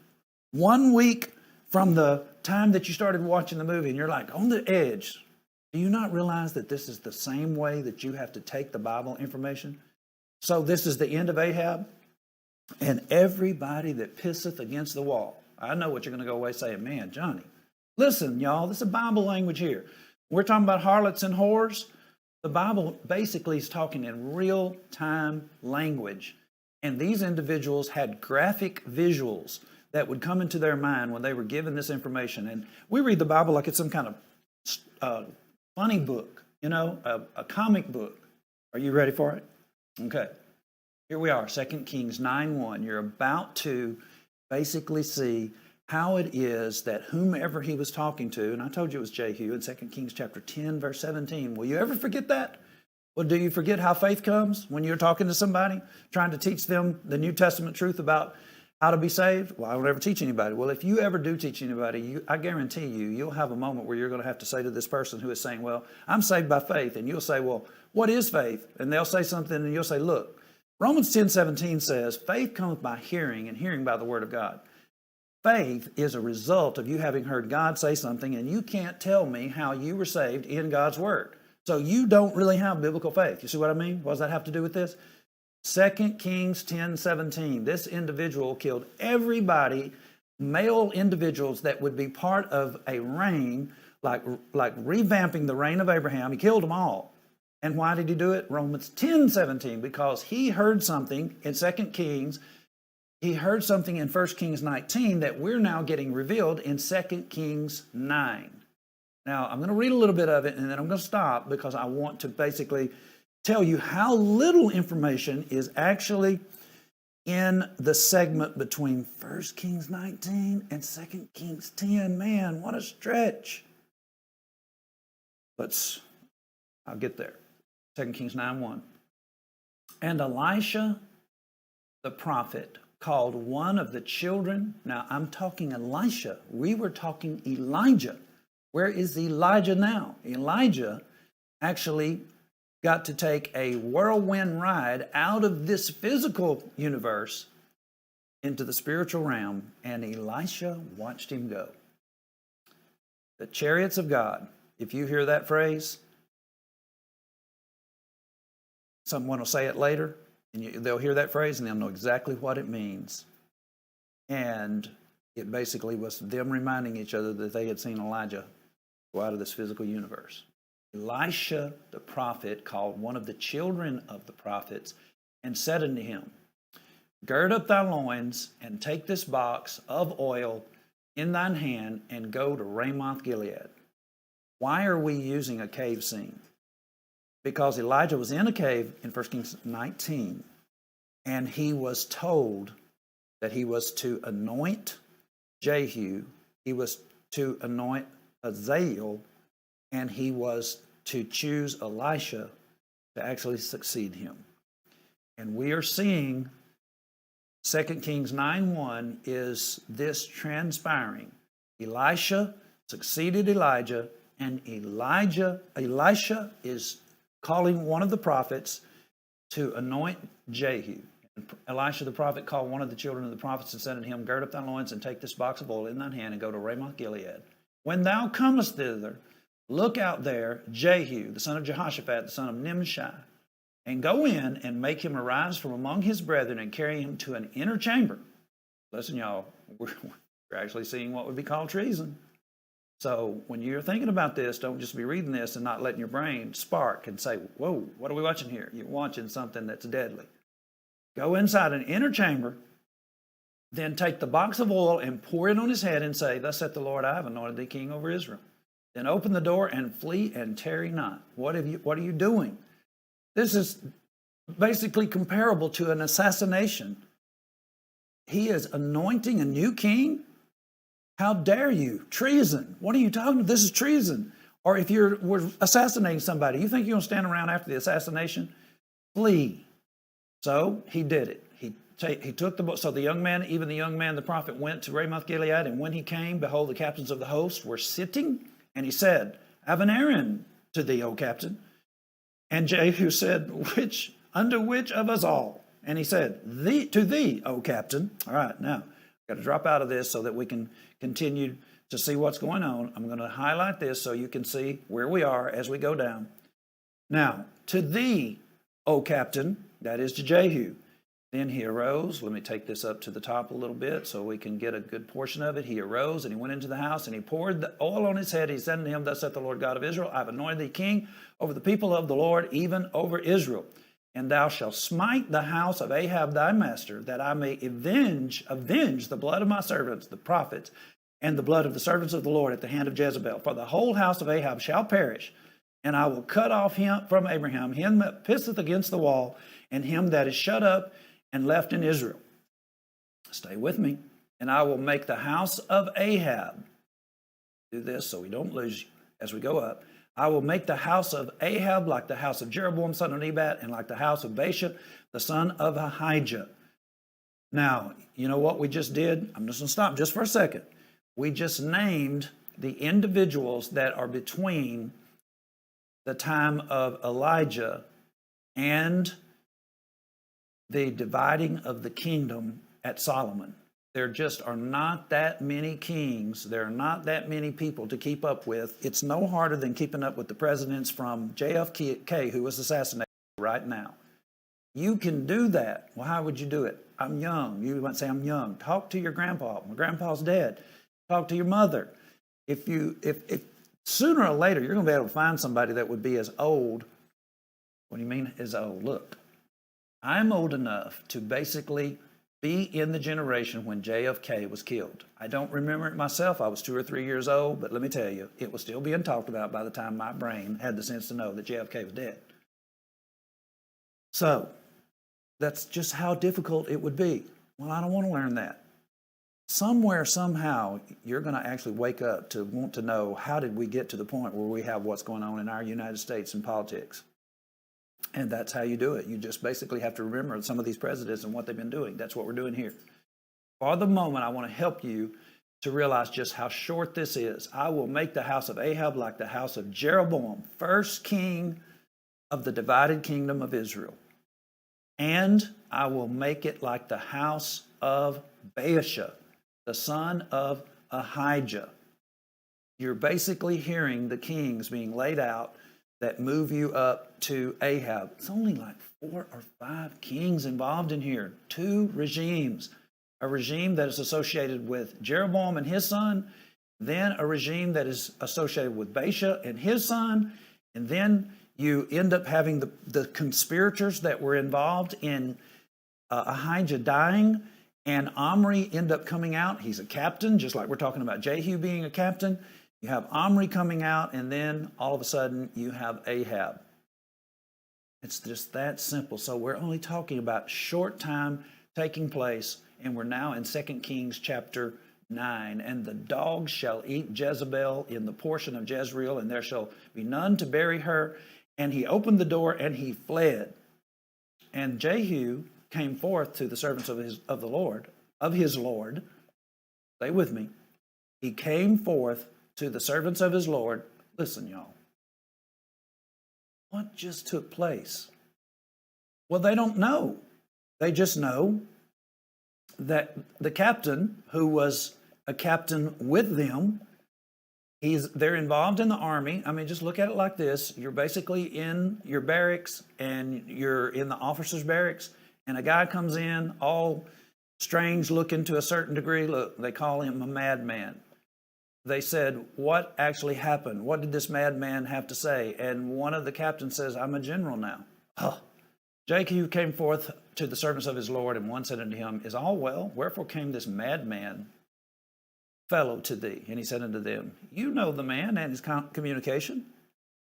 1 week from the time that you started watching the movie, and you're like on the edge. Do you not realize that this is the same way that you have to take the Bible information? So this is the end of Ahab, and everybody that pisseth against the wall. I know what you're going to go away saying, man, Johnny, listen, y'all, this is Bible language here. We're talking about harlots and whores. The Bible basically is talking in real-time language. And these individuals had graphic visuals that would come into their mind when they were given this information. And we read the Bible like it's some kind of funny book, a comic book. Are you ready for it? Okay. Here we are, 2 Kings 9:1. You're about to basically see how it is that whomever he was talking to, and I told you it was Jehu in 2 Kings chapter 10, verse 17. Will you ever forget that? Well, do you forget how faith comes when you're talking to somebody, trying to teach them the New Testament truth about how to be saved? Well, I don't ever teach anybody. Well, if you ever do teach anybody, I guarantee you'll have a moment where you're going to have to say to this person who is saying, well, I'm saved by faith. And you'll say, well, what is faith? And they'll say something, and you'll say, look, Romans 10:17 says, faith cometh by hearing, and hearing by the word of God. Faith is a result of you having heard God say something, and you can't tell me how you were saved in God's word. So you don't really have biblical faith. You see what I mean? What does that have to do with this? 2 Kings 10:17. This individual killed everybody, male individuals that would be part of a reign, like revamping the reign of Abraham. He killed them all. And why did he do it? Romans 10:17. Because he heard something in 2 Kings. He heard something in 1 Kings 19 that we're now getting revealed in 2 Kings 9. Now, I'm going to read a little bit of it, and then I'm going to stop because I want to basically tell you how little information is actually in the segment between 1 Kings 19 and 2 Kings 10. Man, what a stretch. I'll get there. 2 Kings 9:1. And Elisha the prophet called one of the children. Now, I'm talking Elisha. We were talking Elijah. Where is Elijah now? Elijah actually got to take a whirlwind ride out of this physical universe into the spiritual realm, and Elisha watched him go. The chariots of God if you hear that phrase, someone will say it later, and they'll hear that phrase and they'll know exactly what it means. And it basically was them reminding each other that they had seen Elijah go out of this physical universe. Elisha, the prophet, called one of the children of the prophets and said unto him, Gird up thy loins and take this box of oil in thine hand and go to Ramoth Gilead. Why are we using a cave scene? Because Elijah was in a cave in 1 Kings 19, and he was told that he was to anoint Jehu, he was to anoint Hazael, and he was to choose Elisha to actually succeed him. And we are seeing 2 Kings 9:1 is this transpiring. Elisha succeeded Elijah, and Elisha is calling one of the prophets to anoint Jehu. And Elisha the prophet called one of the children of the prophets and said unto him, Gird up thy loins and take this box of oil in thine hand and go to Ramoth Gilead. When thou comest thither, look out there Jehu, the son of Jehoshaphat, the son of Nimshi, and go in and make him arise from among his brethren and carry him to an inner chamber. Listen, y'all, we're actually seeing what would be called treason. So when you're thinking about this, don't just be reading this and not letting your brain spark and say, whoa, what are we watching here? You're watching something that's deadly. Go inside an inner chamber, then take the box of oil and pour it on his head and say, Thus saith the Lord, I have anointed thee king over Israel. Then open the door and flee and tarry not. What are you doing? This is basically comparable to an assassination. He is anointing a new king. How dare you? Treason. What are you talking about? This is treason. Or if we're assassinating somebody, you think you're going to stand around after the assassination? Flee. So he did it. He took the book. So the young man, even the young man, the prophet, went to Ramoth Gilead, and when he came, behold, the captains of the host were sitting, and he said, I have an errand to thee, O captain. And Jehu said, unto which of us all? And he said, to thee, O captain. All right, now, I've got to drop out of this so that we can continue to see what's going on. I'm going to highlight this so you can see where we are as we go down. Now, to thee, O captain, that is to Jehu. Then he arose. Let me take this up to the top a little bit so we can get a good portion of it. He arose and he went into the house and he poured the oil on his head. He said unto him, Thus saith the Lord God of Israel, I have anointed thee king over the people of the Lord, even over Israel. And thou shalt smite the house of Ahab thy master, that I may avenge the blood of my servants, the prophets, and the blood of the servants of the Lord at the hand of Jezebel. For the whole house of Ahab shall perish, and I will cut off him from Abraham, him that pisseth against the wall, and him that is shut up and left in Israel. Stay with me. And I will make the house of Ahab, do this so we don't lose you as we go up. I will make the house of Ahab like the house of Jeroboam, son of Nebat, and like the house of Baasha, the son of Ahijah. Now, you know what we just did? I'm just going to stop just for a second. We just named the individuals that are between the time of Elijah and the dividing of the kingdom at Solomon. There just are not that many kings. There are not that many people to keep up with. It's no harder than keeping up with the presidents from JFK, who was assassinated right now. You can do that. Well, how would you do it? I'm young. You might say, I'm young. Talk to your grandpa. My grandpa's dead. Talk to your mother. If sooner or later, you're going to be able to find somebody that would be as old. What do you mean as old? Look, I'm old enough to basically be in the generation when JFK was killed. I don't remember it myself. I was 2 or 3 years old, but let me tell you, it was still being talked about by the time my brain had the sense to know that JFK was dead. So that's just how difficult it would be. Well, I don't want to learn that. Somewhere, somehow, you're going to actually wake up to want to know, how did we get to the point where we have what's going on in our United States in politics? And that's how you do it. You just basically have to remember some of these presidents and what they've been doing. That's what we're doing here. For the moment, I want to help you to realize just how short this is. I will make the house of Ahab like the house of Jeroboam, first king of the divided kingdom of Israel. And I will make it like the house of Baasha, the son of Ahijah. you're basically hearing the kings being laid out that move you up to Ahab. It's only like 4 or 5 kings involved in here, 2 regimes. A regime that is associated with Jeroboam and his son, then a regime that is associated with Baasha and his son, and then you end up having the conspirators that were involved in Ahijah dying, and Omri end up coming out. He's a captain, just like we're talking about Jehu being a captain. You have Omri coming out, and then all of a sudden you have Ahab. It's just that simple. So we're only talking about short time taking place, and we're now in 2 Kings chapter 9. And the dogs shall eat Jezebel in the portion of Jezreel, and there shall be none to bury her. And he opened the door, and he fled. And Jehu came forth to the servants of his Lord. Stay with me. He came forth to the servants of his Lord. Listen, y'all. What just took place? Well, they don't know. They just know that the captain, who was a captain with them, they're involved in the army. I mean, just look at it like this. You're basically in your barracks, and you're in the officer's barracks, and a guy comes in, all strange looking to a certain degree. Look, they call him a madman. They said, what actually happened? What did this madman have to say? And one of the captains says, I'm a general now. Oh. Jehu came forth to the servants of his Lord, and one said unto him, Is all well? Wherefore came this madman fellow to thee? And he said unto them, You know the man and his communication.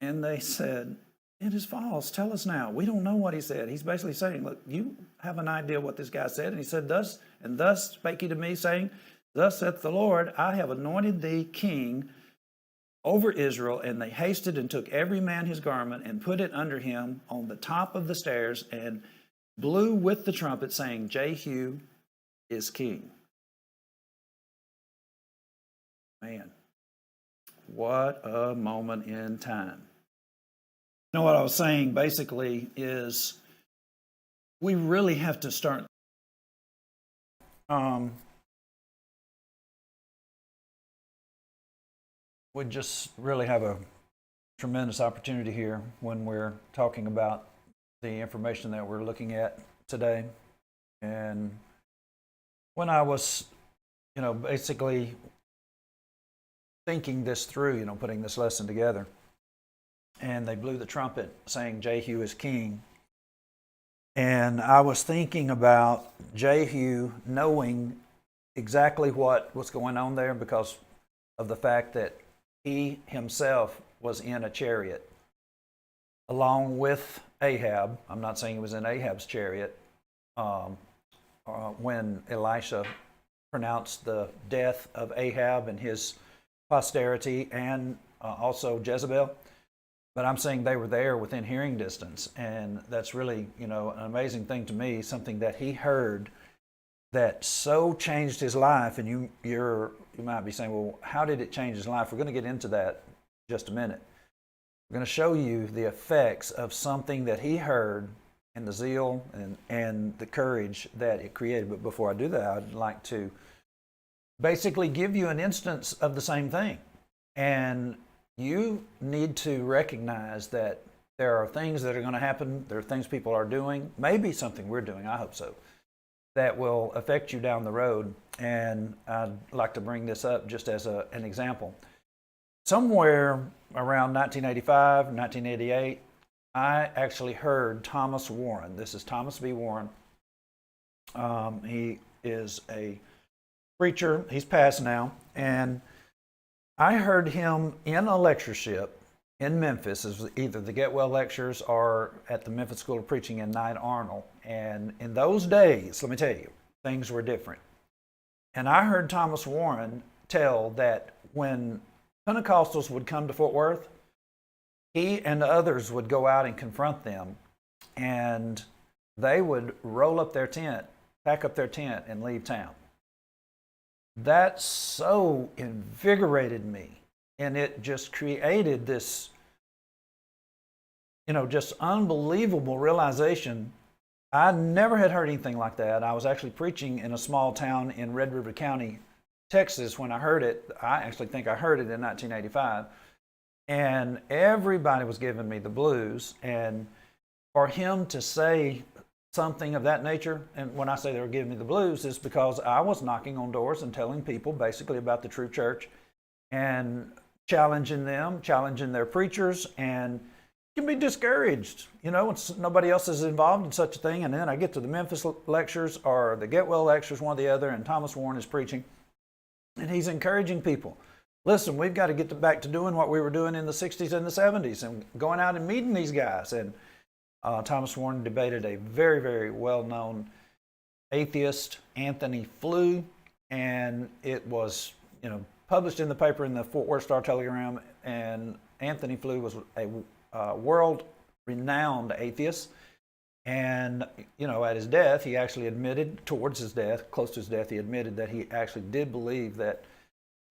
And they said, It is false. Tell us now. We don't know what he said. He's basically saying, look, you have an idea what this guy said. And he said, Thus spake he to me, saying, Thus saith the Lord, I have anointed thee king over Israel. And they hasted and took every man his garment and put it under him on the top of the stairs and blew with the trumpet, saying, Jehu is king. Man, what a moment in time. You know what I was saying basically is we really have to start we just really have a tremendous opportunity here when we're talking about the information that we're looking at today. And when I was, basically thinking this through, putting this lesson together, and they blew the trumpet saying Jehu is king. And I was thinking about Jehu knowing exactly what was going on there because of the fact that he himself was in a chariot along with Ahab. I'm not saying he was in Ahab's chariot when Elisha pronounced the death of Ahab and his posterity and also Jezebel. But I'm saying they were there within hearing distance. And that's really, an amazing thing to me, something that he heard that so changed his life. And you might be saying, well, how did it change his life? We're going to get into that in just a minute. We're going to show you the effects of something that he heard and the zeal and the courage that it created. But before I do that, I'd like to basically give you an instance of the same thing. And you need to recognize that there are things that are going to happen. There are things people are doing, maybe something we're doing, I hope so, that will affect you down the road. And I'd like to bring this up just as an example. Somewhere around 1985, 1988, I actually heard Thomas Warren. This is Thomas B. Warren. He is a preacher. He's passed now. And I heard him in a lectureship in Memphis. It was either the Get Well Lectures or at the Memphis School of Preaching in Knight Arnold. And in those days, let me tell you, things were different. And I heard Thomas Warren tell that when Pentecostals would come to Fort Worth, he and the others would go out and confront them, and they would roll up their tent, pack up their tent, and leave town. That so invigorated me, and it just created this, just unbelievable realization. I never had heard anything like that. I was actually preaching in a small town in Red River County Texas when I heard it. I actually think I heard it in 1985. And everybody was giving me the blues. And for him to say something of that nature, and when I say they were giving me the blues, is because I was knocking on doors and telling people basically about the true church and challenging them, challenging their preachers, and you can be discouraged, you know, when nobody else is involved in such a thing. And then I get to the Memphis lectures or the Get Well lectures, one or the other, and Thomas Warren is preaching, and he's encouraging people. Listen, we've got to get back to doing what we were doing in the 60s and the 70s and going out and meeting these guys. And Thomas Warren debated a very, very well-known atheist, Anthony Flew, and it was, you know, published in the paper in the Fort Worth Star-Telegram. And Anthony Flew was a world-renowned atheist. And, you know, at his death, he actually admitted, towards his death, close to his death, he admitted that he actually did believe that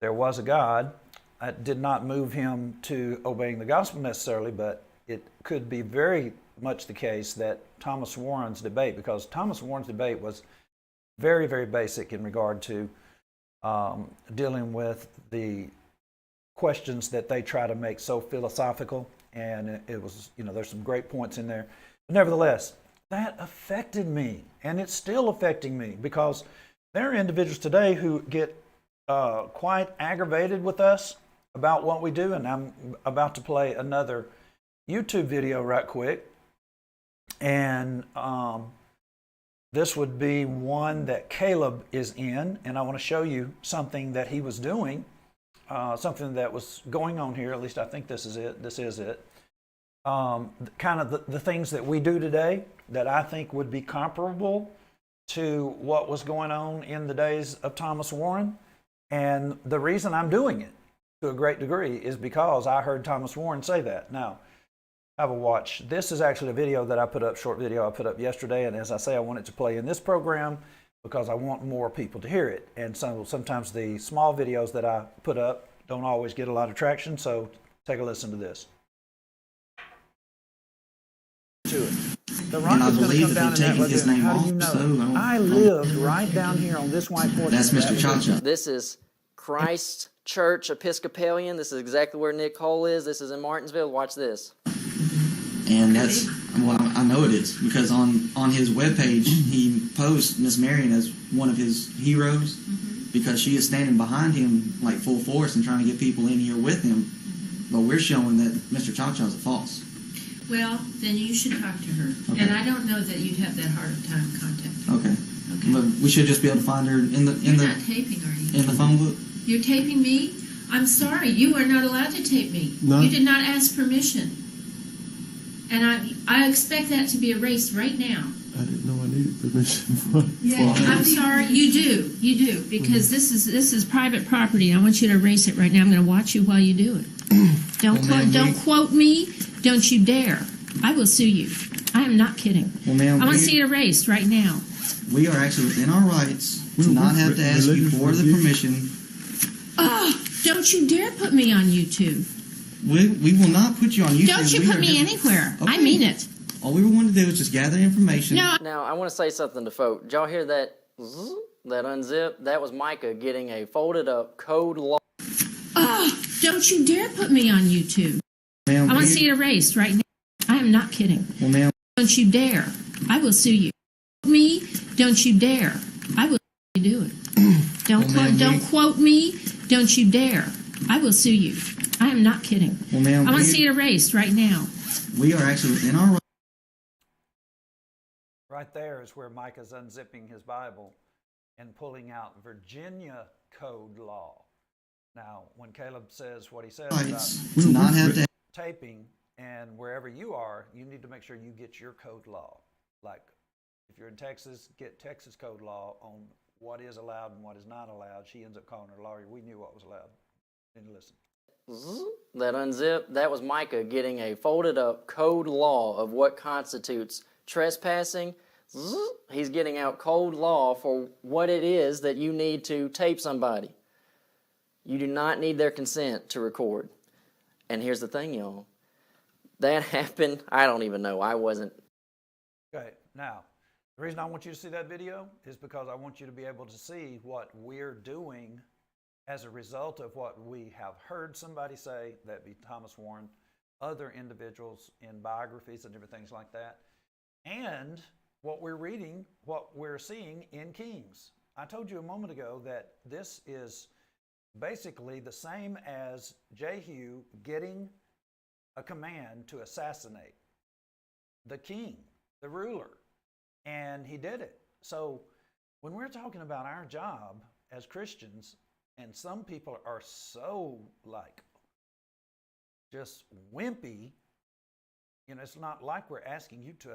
there was a God. It did not move him to obeying the gospel necessarily, but it could be very much the case that Thomas Warren's debate, because Thomas Warren's debate was very, very basic in regard to dealing with the questions that they try to make so philosophical. And it was, you know, there's some great points in there. But nevertheless, that affected me, and it's still affecting me, because there are individuals today who get quite aggravated with us about what we do. And I'm about to play another YouTube video right quick. And this would be one that Caleb is in, and I want to show you something that he was doing, something that was going on here. At least I think this is it. This is it. Kind of the things that we do today that I think would be comparable to what was going on in the days of Thomas Warren. And the reason I'm doing it to a great degree is because I heard Thomas Warren say that. Now, have a watch. This is actually a video that I put up, short video I put up yesterday. And as I say, I want it to play in this program because I want more people to hear it. And so sometimes the small videos that I put up don't always get a lot of traction. So take a listen to this. To it. The rock is going to come down in that lagoon. How do you know? I lived right down here on this white porch. That's Mr. Cha-Cha. This is Christ Church Episcopalian. This is exactly where Nick Cole is. This is in Martinsville. Watch this. And that's, well, I know it is, because on his webpage, he posts Miss Marion as one of his heroes, because she is standing behind him like full force and trying to get people in here with him. But we're showing that Mr. Cha-Cha is a false. Well, then you should talk to her. Okay. And I don't know that you'd have that hard of time contacting her. Okay. But we should just be able to find her in the You're not taping, are you? In the phone book. You're taping me? I'm sorry. You are not allowed to tape me. No. You did not ask permission. And I expect that to be erased right now. I didn't know I needed permission for I'm sorry. You do, because this is private property. I want you to erase it right now. I'm going to watch you while you do it. Don't quote me. Don't you dare. I will sue you. I am not kidding. Well, ma'am, I want to see it erased right now. We are actually within our rights to not have to ask you for the permission. Don't you dare put me on YouTube. We will not put you on YouTube. Don't you put me anywhere. Okay. I mean it. All we were wanting to do is just gather information. No. Now, I want to say something to folks. Did y'all hear that? That unzip? That was Micah getting a folded up code lock. Don't you dare put me on YouTube. Ma'am, I want to see it erased right now. I am not kidding. Well, ma'am. Don't you dare. I will sue you. Me? Don't you dare. I will do it. Don't quote me. Don't you dare. I will sue you. I am not kidding. Well, ma'am, I want to see it erased right now. We are actually within our rights. Right there is where Micah's unzipping his Bible and pulling out Virginia code law. Now, when Caleb says what he says about not have to taping, and wherever you are, you need to make sure you get your code law. Like, if you're in Texas, get Texas code law on what is allowed and what is not allowed. She ends up calling her lawyer. We knew what was allowed. Didn't listen. That unzip, that was Micah getting a folded up code law of what constitutes trespassing. He's getting out code law for what it is that you need to tape somebody. You do not need their consent to record. And here's the thing, y'all. That happened, I don't even know. I wasn't. Okay, now, the reason I want you to see that video is because I want you to be able to see what we're doing as a result of what we have heard somebody say, that be Thomas Warren, other individuals in biographies and different things like that, and what we're reading, what we're seeing in Kings. I told you a moment ago that this is basically the same as Jehu getting a command to assassinate the king, the ruler, and he did it. So when we're talking about our job as Christians, and some people are so like just wimpy, you know, it's not like we're asking you to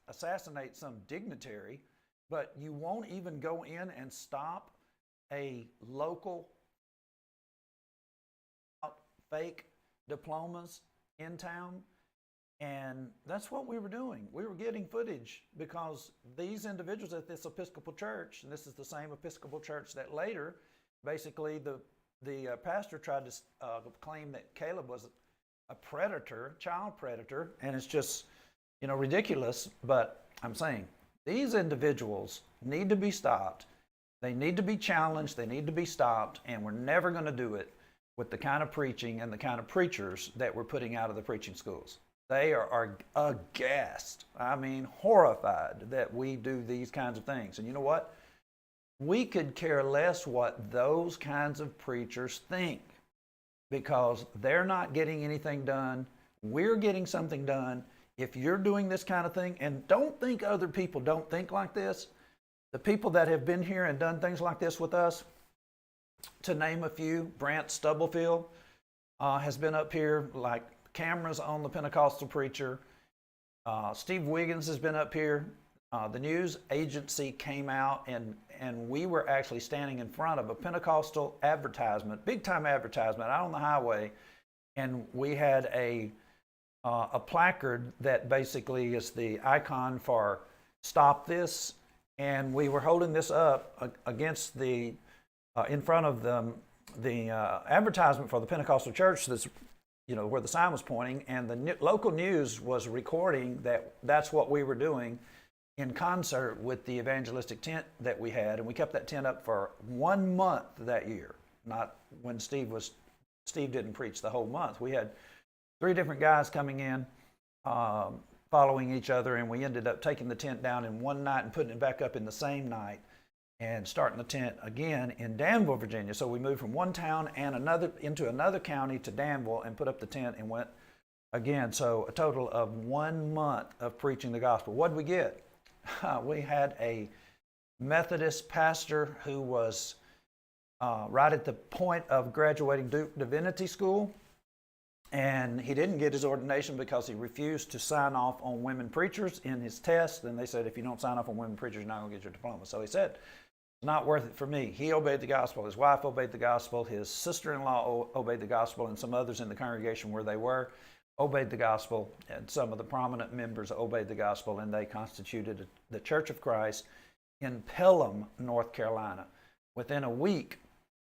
assassinate some dignitary, but you won't even go in and stop a local fake diplomas in town. And that's what we were doing. We were getting footage because these individuals at this Episcopal church, and this is the same Episcopal church that later, basically the pastor tried to claim that Caleb was a predator, child predator, and it's just, you know, ridiculous. But I'm saying these individuals need to be stopped. They need to be challenged. They need to be stopped, and we're never going to do it with the kind of preaching and the kind of preachers that we're putting out of the preaching schools. They are aghast, I mean horrified that we do these kinds of things. And you know what? We could care less what those kinds of preachers think, because they're not getting anything done. We're getting something done. If you're doing this kind of thing, and don't think other people don't think like this, the people that have been here and done things like this with us, to name a few, Brant Stubblefield has been up here like cameras on the Pentecostal preacher. Steve Wiggins has been up here. The news agency came out and we were actually standing in front of a Pentecostal advertisement, big time advertisement out on the highway, and we had a placard that basically is the icon for Stop This, and we were holding this up against the in front of the advertisement for the Pentecostal church that's, you know, where the sign was pointing, and the local news was recording that's what we were doing in concert with the evangelistic tent that we had, and we kept that tent up for 1 month that year. Not when Steve didn't preach the whole month. We had 3 different guys coming in, following each other, and we ended up taking the tent down in one night and putting it back up in the same night, and starting the tent again in Danville, Virginia. So we moved from one town and into another county to Danville and put up the tent and went again. So a total of 1 month of preaching the gospel. What did we get? We had a Methodist pastor who was right at the point of graduating Duke Divinity School, and he didn't get his ordination because he refused to sign off on women preachers in his test. And they said, if you don't sign off on women preachers, you're not going to get your diploma. So he said, it's not worth it for me. He obeyed the gospel. His wife obeyed the gospel. His sister-in-law obeyed the gospel, and some others in the congregation where they were obeyed the gospel, and some of the prominent members obeyed the gospel, and they constituted the Church of Christ in Pelham, North Carolina. Within a week,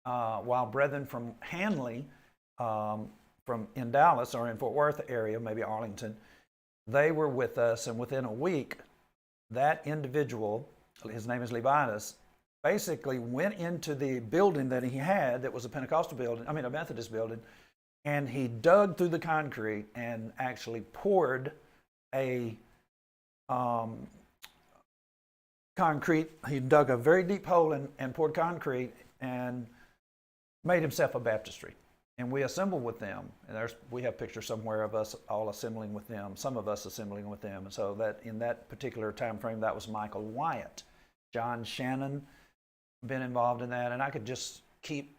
while brethren from Hanley, in Dallas or in Fort Worth area, maybe Arlington, they were with us, and within a week, that individual, his name is Levinas, basically went into the building that he had that was a Pentecostal building, a Methodist building, and he dug through the concrete and actually poured a concrete. He dug a very deep hole and poured concrete and made himself a baptistry. And we assembled with them. And we have pictures somewhere of us all assembling with them, some of us assembling with them. And so that in that particular time frame, that was Michael Wyatt. John Shannon been involved in that. And I could just keep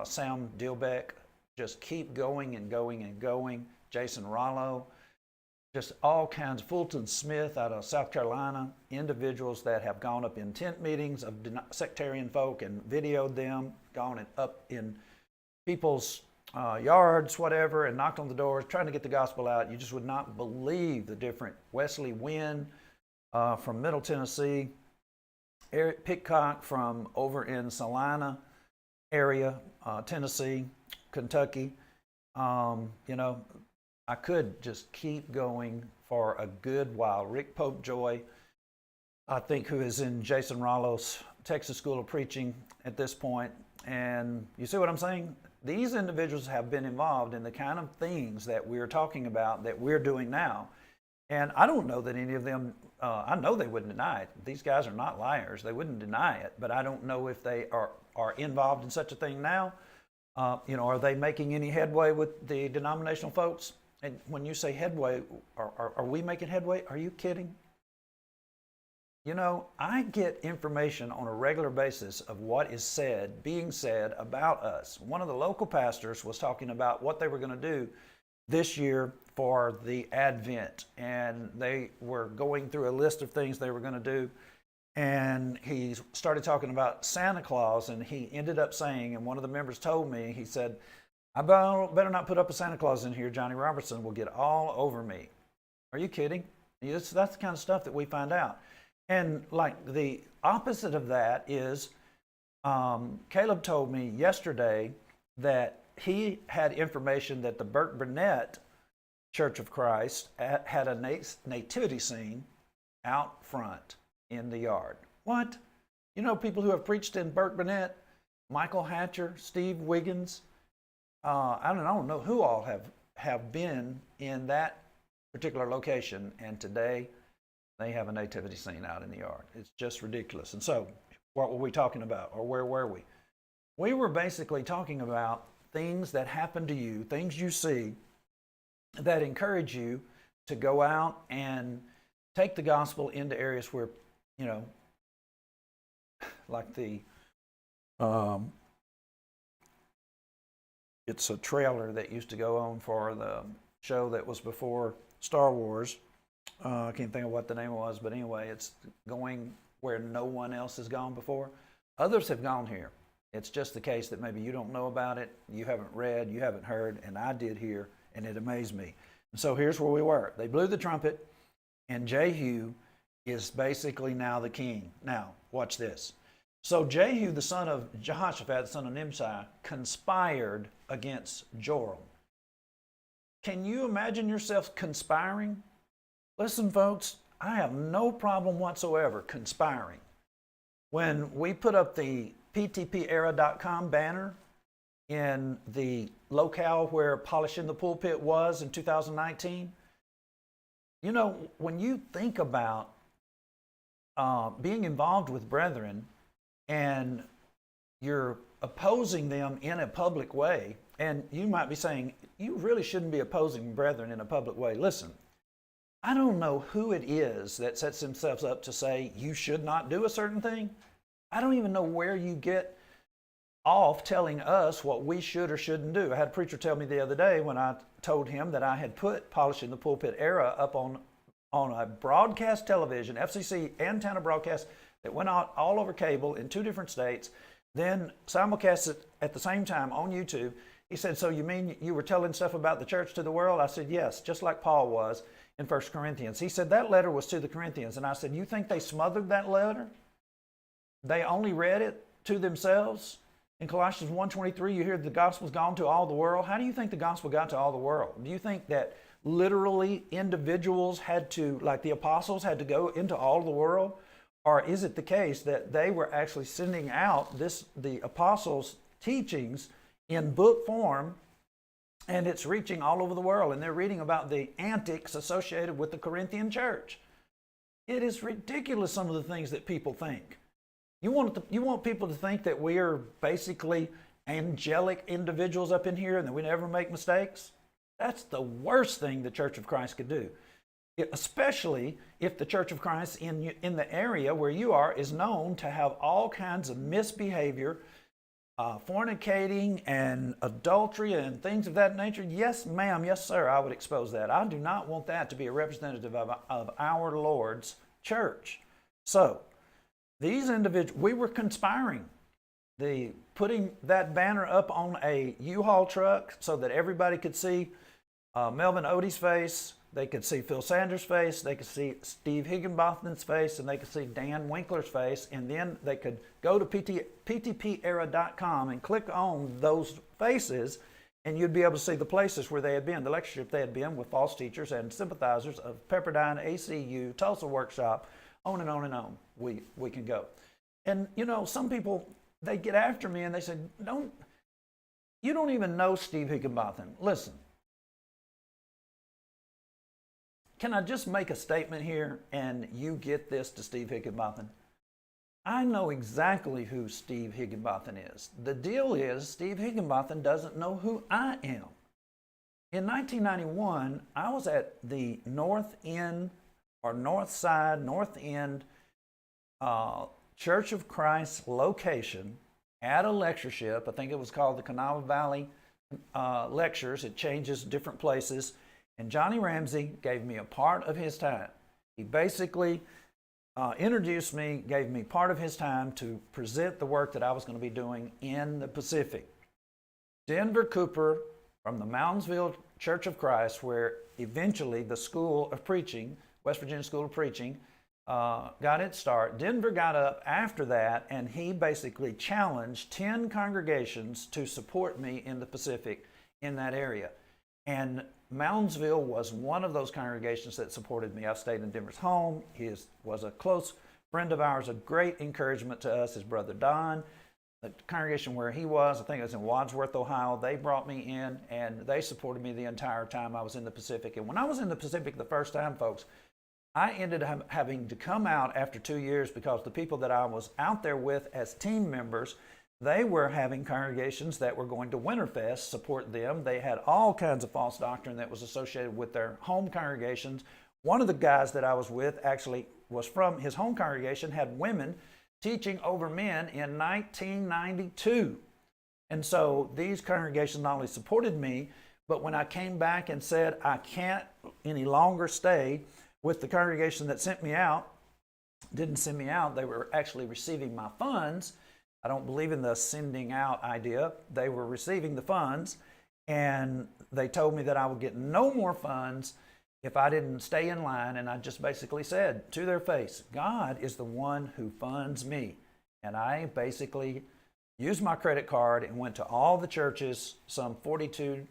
Sam Dilbeck, just keep going and going and going. Jason Rollo, just all kinds. Fulton Smith out of South Carolina, individuals that have gone up in tent meetings of sectarian folk and videoed them, gone up in people's yards, whatever, and knocked on the doors, trying to get the gospel out. You just would not believe the different. Wesley Wynn from Middle Tennessee, Eric Pitcock from over in Salina area, Tennessee, Kentucky. I could just keep going for a good while. Rick Popejoy, I think, who is in Jason Rollo's Texas School of Preaching at this point. And you see what I'm saying? These individuals have been involved in the kind of things that we're talking about that we're doing now. And I don't know that any of them, I know they wouldn't deny it. These guys are not liars. They wouldn't deny it. But I don't know if they are involved in such a thing now. Are they making any headway with the denominational folks? And when you say headway, are we making headway? Are you kidding? I get information on a regular basis of what is being said about us. One of the local pastors was talking about what they were going to do this year for the Advent. And they were going through a list of things they were going to do. And he started talking about Santa Claus, and he ended up saying, and one of the members told me, he said, I better not put up a Santa Claus in here. Johnny Robertson will get all over me. Are you kidding? That's the kind of stuff that we find out. And like the opposite of that is, Caleb told me yesterday that he had information that the Burke Burnett Church of Christ had a nativity scene out front in the yard. What? People who have preached in Burke Burnett, Michael Hatcher, Steve Wiggins, I don't know who all have been in that particular location, and today they have a nativity scene out in the yard. It's just ridiculous. And so, what were we talking about, or where were we? We were basically talking about things that happen to you, things you see that encourage you to go out and take the gospel into areas where, like the, it's a trailer that used to go on for the show that was before Star Wars. I can't think of what the name was, but anyway, it's going where no one else has gone before. Others have gone here. It's just the case that maybe you don't know about it, you haven't read, you haven't heard, and I did hear, and it amazed me. And so here's where we were. They blew the trumpet, and Jehu is basically now the king. Now, watch this. So Jehu, the son of Jehoshaphat, the son of Nimshi, conspired against Joram. Can you imagine yourself conspiring? Listen, folks, I have no problem whatsoever conspiring. When we put up the PTPera.com banner in the locale where Polishing the Pulpit was in 2019, when you think about being involved with brethren and you're opposing them in a public way, and you might be saying, you really shouldn't be opposing brethren in a public way. Listen, I don't know who it is that sets themselves up to say you should not do a certain thing. I don't even know where you get off telling us what we should or shouldn't do. I had a preacher tell me the other day when I told him that I had put Polishing the Pulpit Era up on a broadcast television, FCC antenna broadcast that went out all over cable in 2 different states, then simulcast it at the same time on YouTube. He said, so you mean you were telling stuff about the church to the world? I said, yes, just like Paul was in 1 Corinthians. He said, that letter was to the Corinthians. And I said, you think they smothered that letter? They only read it to themselves? In Colossians 1:23, you hear the gospel's gone to all the world. How do you think the gospel got to all the world? Do you think that literally individuals had to, like the apostles, had to go into all the world? Or is it the case that they were actually sending out the apostles' teachings in book form, and it's reaching all over the world, and they're reading about the antics associated with the Corinthian church? It is ridiculous, some of the things that people think. You want people to think that we are basically angelic individuals up in here and that we never make mistakes? That's the worst thing the Church of Christ could do, especially if the Church of Christ in the area where you are is known to have all kinds of misbehavior, fornicating and adultery and things of that nature. Yes, ma'am, yes, sir, I would expose that. I do not want that to be a representative of our Lord's church. So, these individuals, we were conspiring. Putting that banner up on a U-Haul truck so that everybody could see Melvin Odie's face, they could see Phil Sanders' face, they could see Steve Higginbotham's face, and they could see Dan Winkler's face, and then they could go to PTPera.com and click on those faces, and you'd be able to see the places where they had been, the lectureship they had been with false teachers and sympathizers of Pepperdine, ACU, Tulsa Workshop, on and on and on. We can go. And some people they get after me and they said, you don't even know Steve Higginbotham. Listen, can I just make a statement here and you get this to Steve Higginbotham? I know exactly who Steve Higginbotham is. The deal is Steve Higginbotham doesn't know who I am. In 1991, I was at the North End or North Side, North End Church of Christ location at a lectureship. I think it was called the Kanawha Valley Lectures. It changes different places. And Johnny Ramsey gave me a part of his time. He basically introduced me, gave me part of his time to present the work that I was going to be doing in the Pacific. Denver Cooper from the Moundsville Church of Christ, where eventually the School of Preaching, West Virginia School of Preaching, got its start. Denver got up after that, and he basically challenged 10 congregations to support me in the Pacific in that area. And Moundsville was one of those congregations that supported me. I've stayed in Denver's home. He was a close friend of ours, a great encouragement to us. His brother Don, the congregation where he was, I think it was in Wadsworth, Ohio, they brought me in and they supported me the entire time I was in the Pacific. And when I was in the Pacific the first time, folks, I ended up having to come out after 2 years because the people that I was out there with as team members, they were having congregations that were going to Winterfest support them. They had all kinds of false doctrine that was associated with their home congregations. One of the guys that I was with actually was from his home congregation, had women teaching over men in 1992. And so these congregations not only supported me, but when I came back and said I can't any longer stay with the congregation that sent me out, didn't send me out, they were actually receiving my funds. I don't believe in the sending out idea. They were receiving the funds, and they told me that I would get no more funds if I didn't stay in line. And I just basically said to their face, God is the one who funds me. And I basically used my credit card and went to all the churches, some 42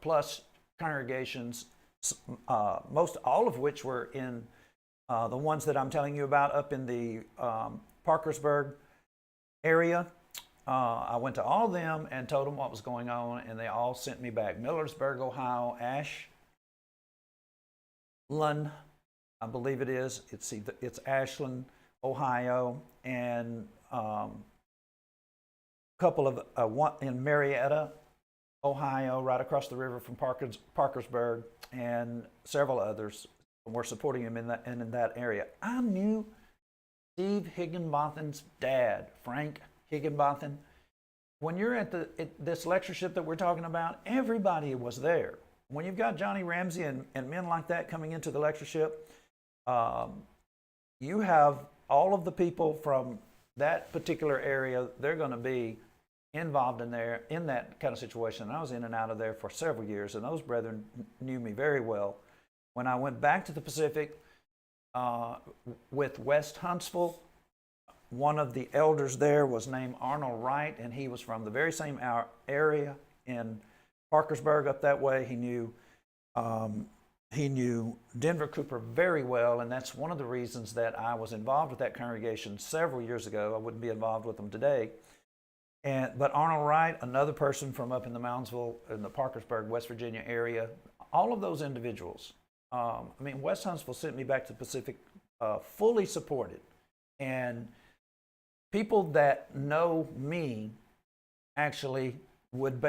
plus congregations, most all of which were in the ones that I'm telling you about up in the Parkersburg area. I went to all of them and told them what was going on, and they all sent me back. Millersburg, Ohio, Ashland, I believe it is. It's Ashland, Ohio, and a couple of one in Marietta, Ohio, right across the river from Parkersburg, and several others were supporting him in that area. I knew Steve Higginbotham's dad, Frank Higginbotham. When you're at this lectureship that we're talking about, everybody was there. When you've got Johnny Ramsey and men like that coming into the lectureship, you have all of the people from that particular area. They're going to be involved in that kind of situation. And I was in and out of there for several years, and those brethren knew me very well. When I went back to the Pacific with West Huntsville, one of the elders there was named Arnold Wright, and he was from the very same area in Parkersburg up that way. He knew Denver Cooper very well, and that's one of the reasons that I was involved with that congregation several years ago. I wouldn't be involved with them today. But Arnold Wright, another person from up in the Moundsville, in the Parkersburg, West Virginia area, all of those individuals. West Huntsville sent me back to the Pacific fully supported. And people that know me actually would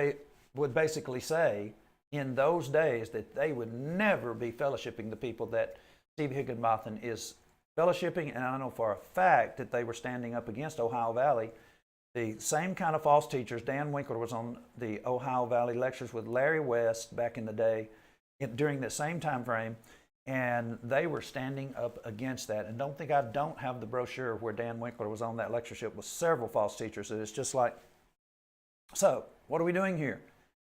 basically say in those days that they would never be fellowshipping the people that Steve Higginbotham is fellowshipping. And I know for a fact that they were standing up against Ohio Valley. The same kind of false teachers. Dan Winkler was on the Ohio Valley lectures with Larry West back in the day during the same time frame, and they were standing up against that. And don't think I don't have the brochure where Dan Winkler was on that lectureship with several false teachers. It's just like, so what are we doing here?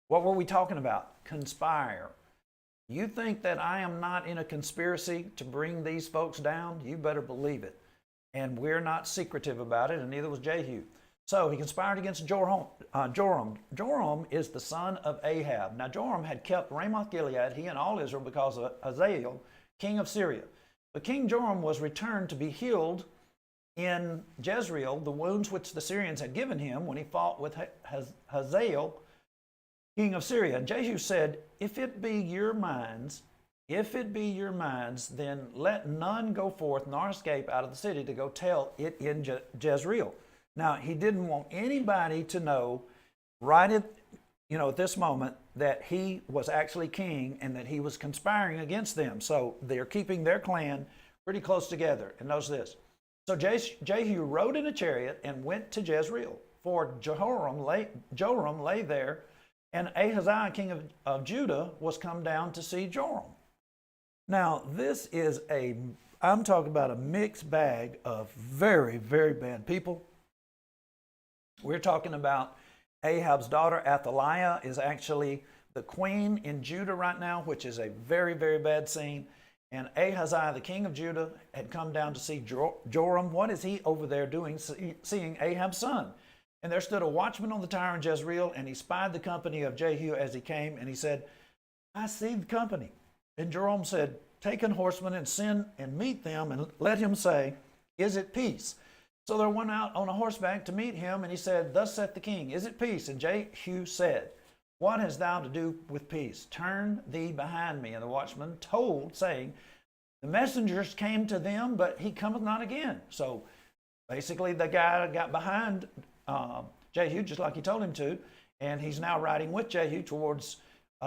What were we talking about? Conspire. You think that I am not in a conspiracy to bring these folks down? You better believe it. And we're not secretive about it, and neither was Jehu. So he conspired against Joram. Joram is the son of Ahab. Now Joram had kept Ramoth Gilead, he and all Israel, because of Hazael, king of Syria. But King Joram was returned to be healed in Jezreel the wounds which the Syrians had given him when he fought with Hazael, king of Syria. And Jehu said, if it be your minds, then let none go forth nor escape out of the city to go tell it in Jezreel. Now, he didn't want anybody to know right at this moment that he was actually king and that he was conspiring against them. So they're keeping their clan pretty close together. And notice this. So Jehu rode in a chariot and went to Jezreel, for Joram lay there, and Ahaziah, king of Judah, was come down to see Joram. Now, this is I'm talking about a mixed bag of very, very bad people. We're talking about Ahab's daughter Athaliah is actually the queen in Judah right now, which is a very, very bad scene. And Ahaziah, the king of Judah, had come down to see Joram. What is he over there doing, seeing Ahab's son? And there stood a watchman on the tower in Jezreel, and he spied the company of Jehu as he came, and he said, I see the company. And Joram said, take an horseman and send and meet them, and let him say, is it peace? So there went out on a horseback to meet him, and he said, thus saith the king, is it peace? And Jehu said, what hast thou to do with peace? Turn thee behind me. And the watchman told, saying, the messengers came to them, but he cometh not again. So basically the guy got behind Jehu, just like he told him to, and he's now riding with Jehu towards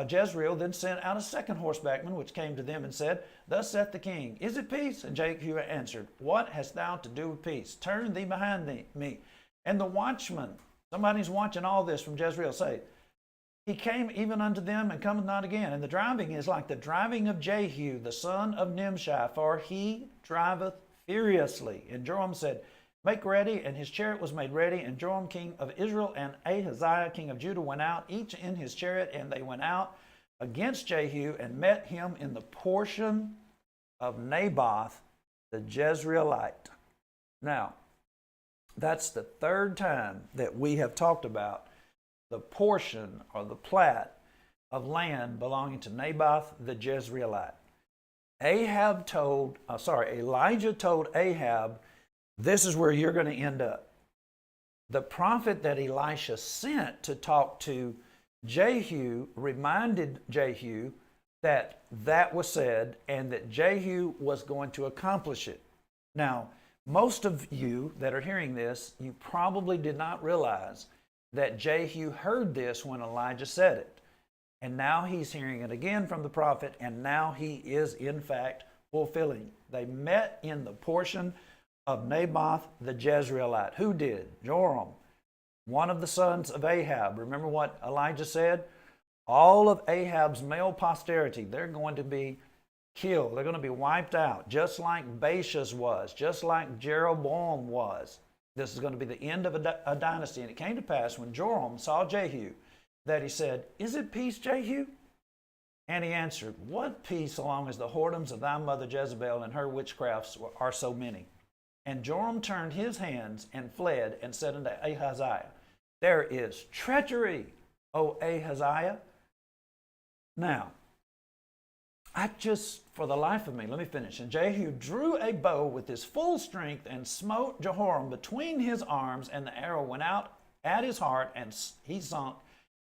Jezreel, then sent out a second horsebackman, which came to them and said, thus saith the king, is it peace? And Jehu answered, what hast thou to do with peace? Turn thee behind me. And the watchman, somebody's watching all this from Jezreel, say, he came even unto them and cometh not again. And the driving is like the driving of Jehu, the son of Nimshi, for he driveth furiously. And Joram said, make ready. And his chariot was made ready. And Joram, king of Israel, and Ahaziah, king of Judah, went out, each in his chariot. And they went out against Jehu and met him in the portion of Naboth, the Jezreelite. Now, that's the third time that we have talked about the portion or the plat of land belonging to Naboth the Jezreelite. Elijah told Ahab, this is where you're going to end up. The prophet that Elisha sent to talk to Jehu reminded Jehu that that was said and that Jehu was going to accomplish it. Now, most of you that are hearing this, you probably did not realize that Jehu heard this when Elijah said it. And now he's hearing it again from the prophet, and now he is in fact fulfilling. They met in the portion of Naboth the Jezreelite. Who did? Joram, one of the sons of Ahab. Remember what Elijah said? All of Ahab's male posterity, they're going to be killed. They're going to be wiped out, just like Baasha's was, just like Jeroboam was. This is going to be the end of a dynasty. And it came to pass when Joram saw Jehu that he said, is it peace, Jehu? And he answered, what peace so long as the whoredoms of thy mother Jezebel and her witchcrafts are so many? And Joram turned his hands and fled and said unto Ahaziah, there is treachery, O Ahaziah. Now, for the life of me, let me finish. And Jehu drew a bow with his full strength and smote Jehoram between his arms, and the arrow went out at his heart, and he sunk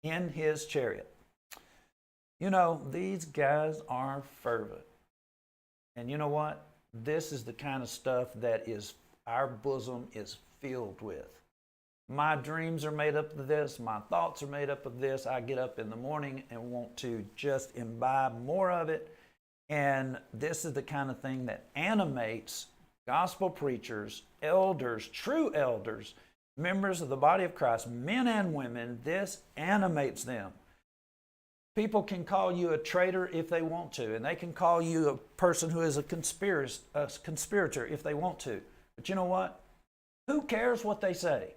in his chariot. You know, these guys are fervent. And you know what? This is the kind of stuff that our bosom is filled with. My dreams are made up of this. My thoughts are made up of this. I get up in the morning and want to just imbibe more of it. And this is the kind of thing that animates gospel preachers, elders, true elders, members of the body of Christ, men and women. This animates them. People can call you a traitor if they want to, and they can call you a person who is a conspirator if they want to. But you know what? Who cares what they say?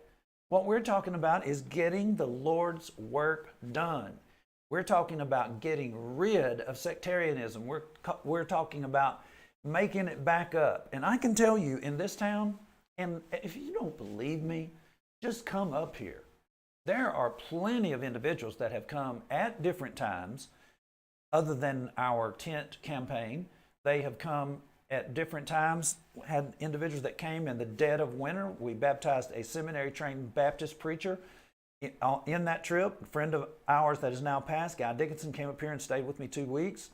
What we're talking about is getting the Lord's work done. We're talking about getting rid of sectarianism. We're talking about making it back up. And I can tell you in this town, and if you don't believe me, just come up here. There are plenty of individuals that have come at different times, other than our tent campaign. They have come at different times, had individuals that came in the dead of winter. We baptized a seminary-trained Baptist preacher in that trip. A friend of ours that is now passed, Guy Dickinson, came up here and stayed with me 2 weeks.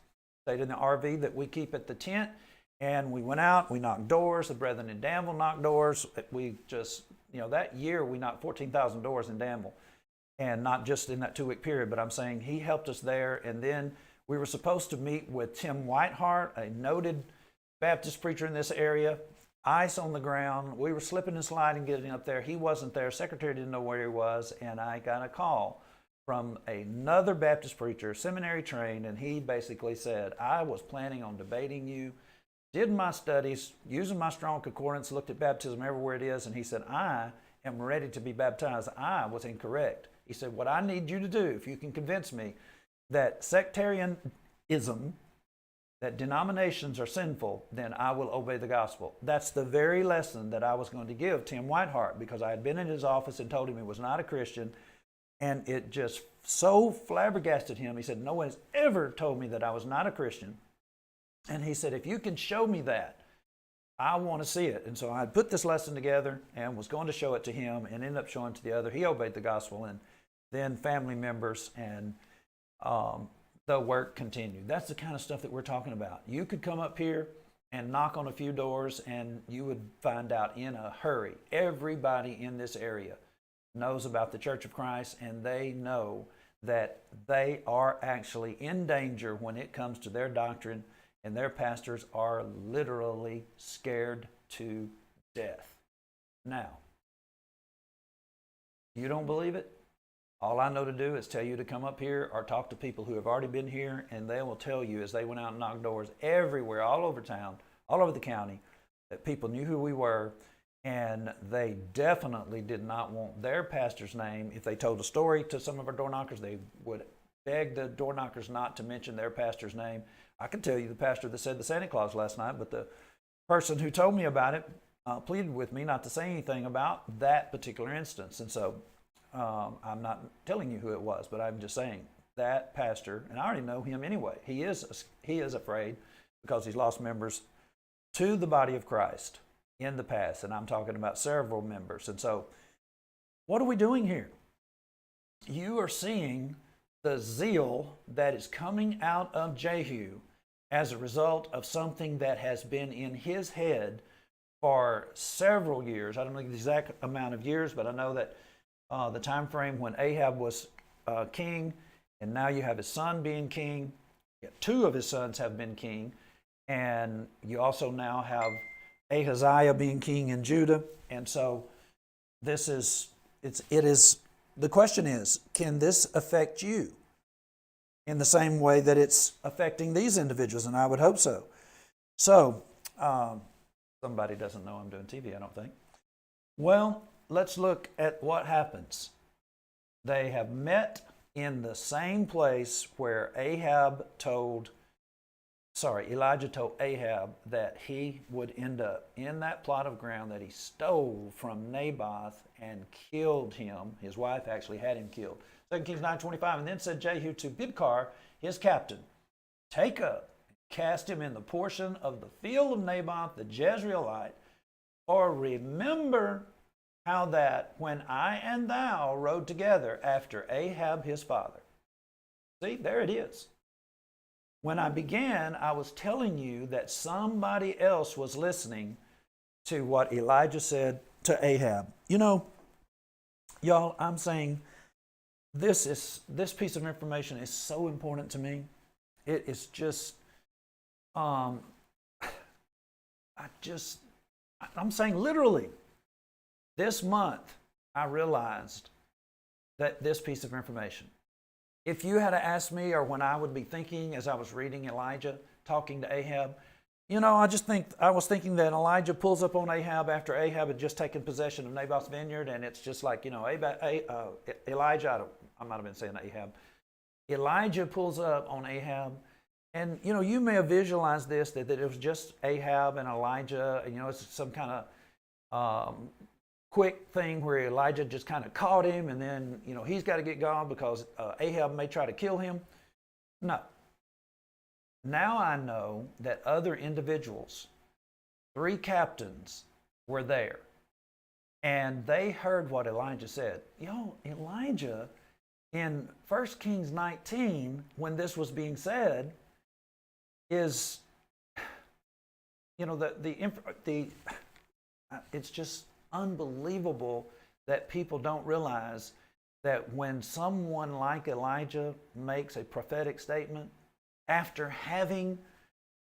Stayed in the RV that we keep at the tent. And we went out, we knocked doors. The brethren in Danville knocked doors. We just, that year we knocked 14,000 doors in Danville. And not just in that 2-week period, but I'm saying he helped us there. And then we were supposed to meet with Tim Whiteheart, a noted Baptist preacher in this area. Ice on the ground. We were slipping and sliding getting up there. He wasn't there. Secretary didn't know where he was. And I got a call from another Baptist preacher, seminary trained, and he basically said, I was planning on debating you, did my studies, using my strong concordance, looked at baptism everywhere it is, and he said, I am ready to be baptized. I was incorrect. He said, what I need you to do, if you can convince me that sectarianism, that denominations are sinful, then I will obey the gospel. That's the very lesson that I was going to give Tim Whiteheart, because I had been in his office and told him he was not a Christian, and it just so flabbergasted him. He said, no one has ever told me that I was not a Christian. And he said, if you can show me that, I want to see it. And so I put this lesson together and was going to show it to him and ended up showing it to the other. He obeyed the gospel, and then family members, and the work continued. That's the kind of stuff that we're talking about. You could come up here and knock on a few doors and you would find out in a hurry. Everybody in this area knows about the Church of Christ, and they know that they are actually in danger when it comes to their doctrine, and their pastors are literally scared to death. Now, you don't believe it? All I know to do is tell you to come up here or talk to people who have already been here, and they will tell you, as they went out and knocked doors everywhere, all over town, all over the county, that people knew who we were, and they definitely did not want their pastor's name. If they told a story to some of our door knockers, they would beg the door knockers not to mention their pastor's name. I can tell you the pastor that said the Santa Claus last night, but the person who told me about it pleaded with me not to say anything about that particular instance. And so I'm not telling you who it was, but I'm just saying that pastor, and I already know him anyway, he is afraid because he's lost members to the body of Christ in the past, and I'm talking about several members. And so what are we doing here? You are seeing the zeal that is coming out of Jehu as a result of something that has been in his head for several years. I don't know the exact amount of years, but I know that the time frame when Ahab was king, and now you have his son being king. Two of his sons have been king, and you also now have Ahaziah being king in Judah. And so the question is, can this affect you in the same way that it's affecting these individuals? And I would hope so. So, somebody doesn't know I'm doing TV, I don't think. Well, let's look at what happens. They have met in the same place where Elijah told Ahab that he would end up in that plot of ground that he stole from Naboth and killed him. His wife actually had him killed. 2 Kings 9:25, and then said Jehu to Bidkar, his captain, take up, cast him in the portion of the field of Naboth the Jezreelite, or remember how that when I and thou rode together after Ahab his father. See, there it is. When I began, I was telling you that somebody else was listening to what Elijah said to Ahab. You know, y'all, I'm saying this piece of information is so important to me. It is just, I'm saying literally, this month I realized that this piece of information. If you had asked me, or when I would be thinking as I was reading Elijah talking to Ahab, I was thinking that Elijah pulls up on Ahab after Ahab had just taken possession of Naboth's vineyard, and it's just like, Elijah, I might have been saying Ahab. Elijah pulls up on Ahab, and you may have visualized this, that it was just Ahab and Elijah, and it's some kind of quick thing where Elijah just kind of caught him, and then he's got to get gone because Ahab may try to kill him. No. Now I know that other individuals 3 captains were there. And they heard what Elijah said. Elijah, in 1 Kings 19, when this was being said, is, it's just unbelievable that people don't realize that when someone like Elijah makes a prophetic statement, after having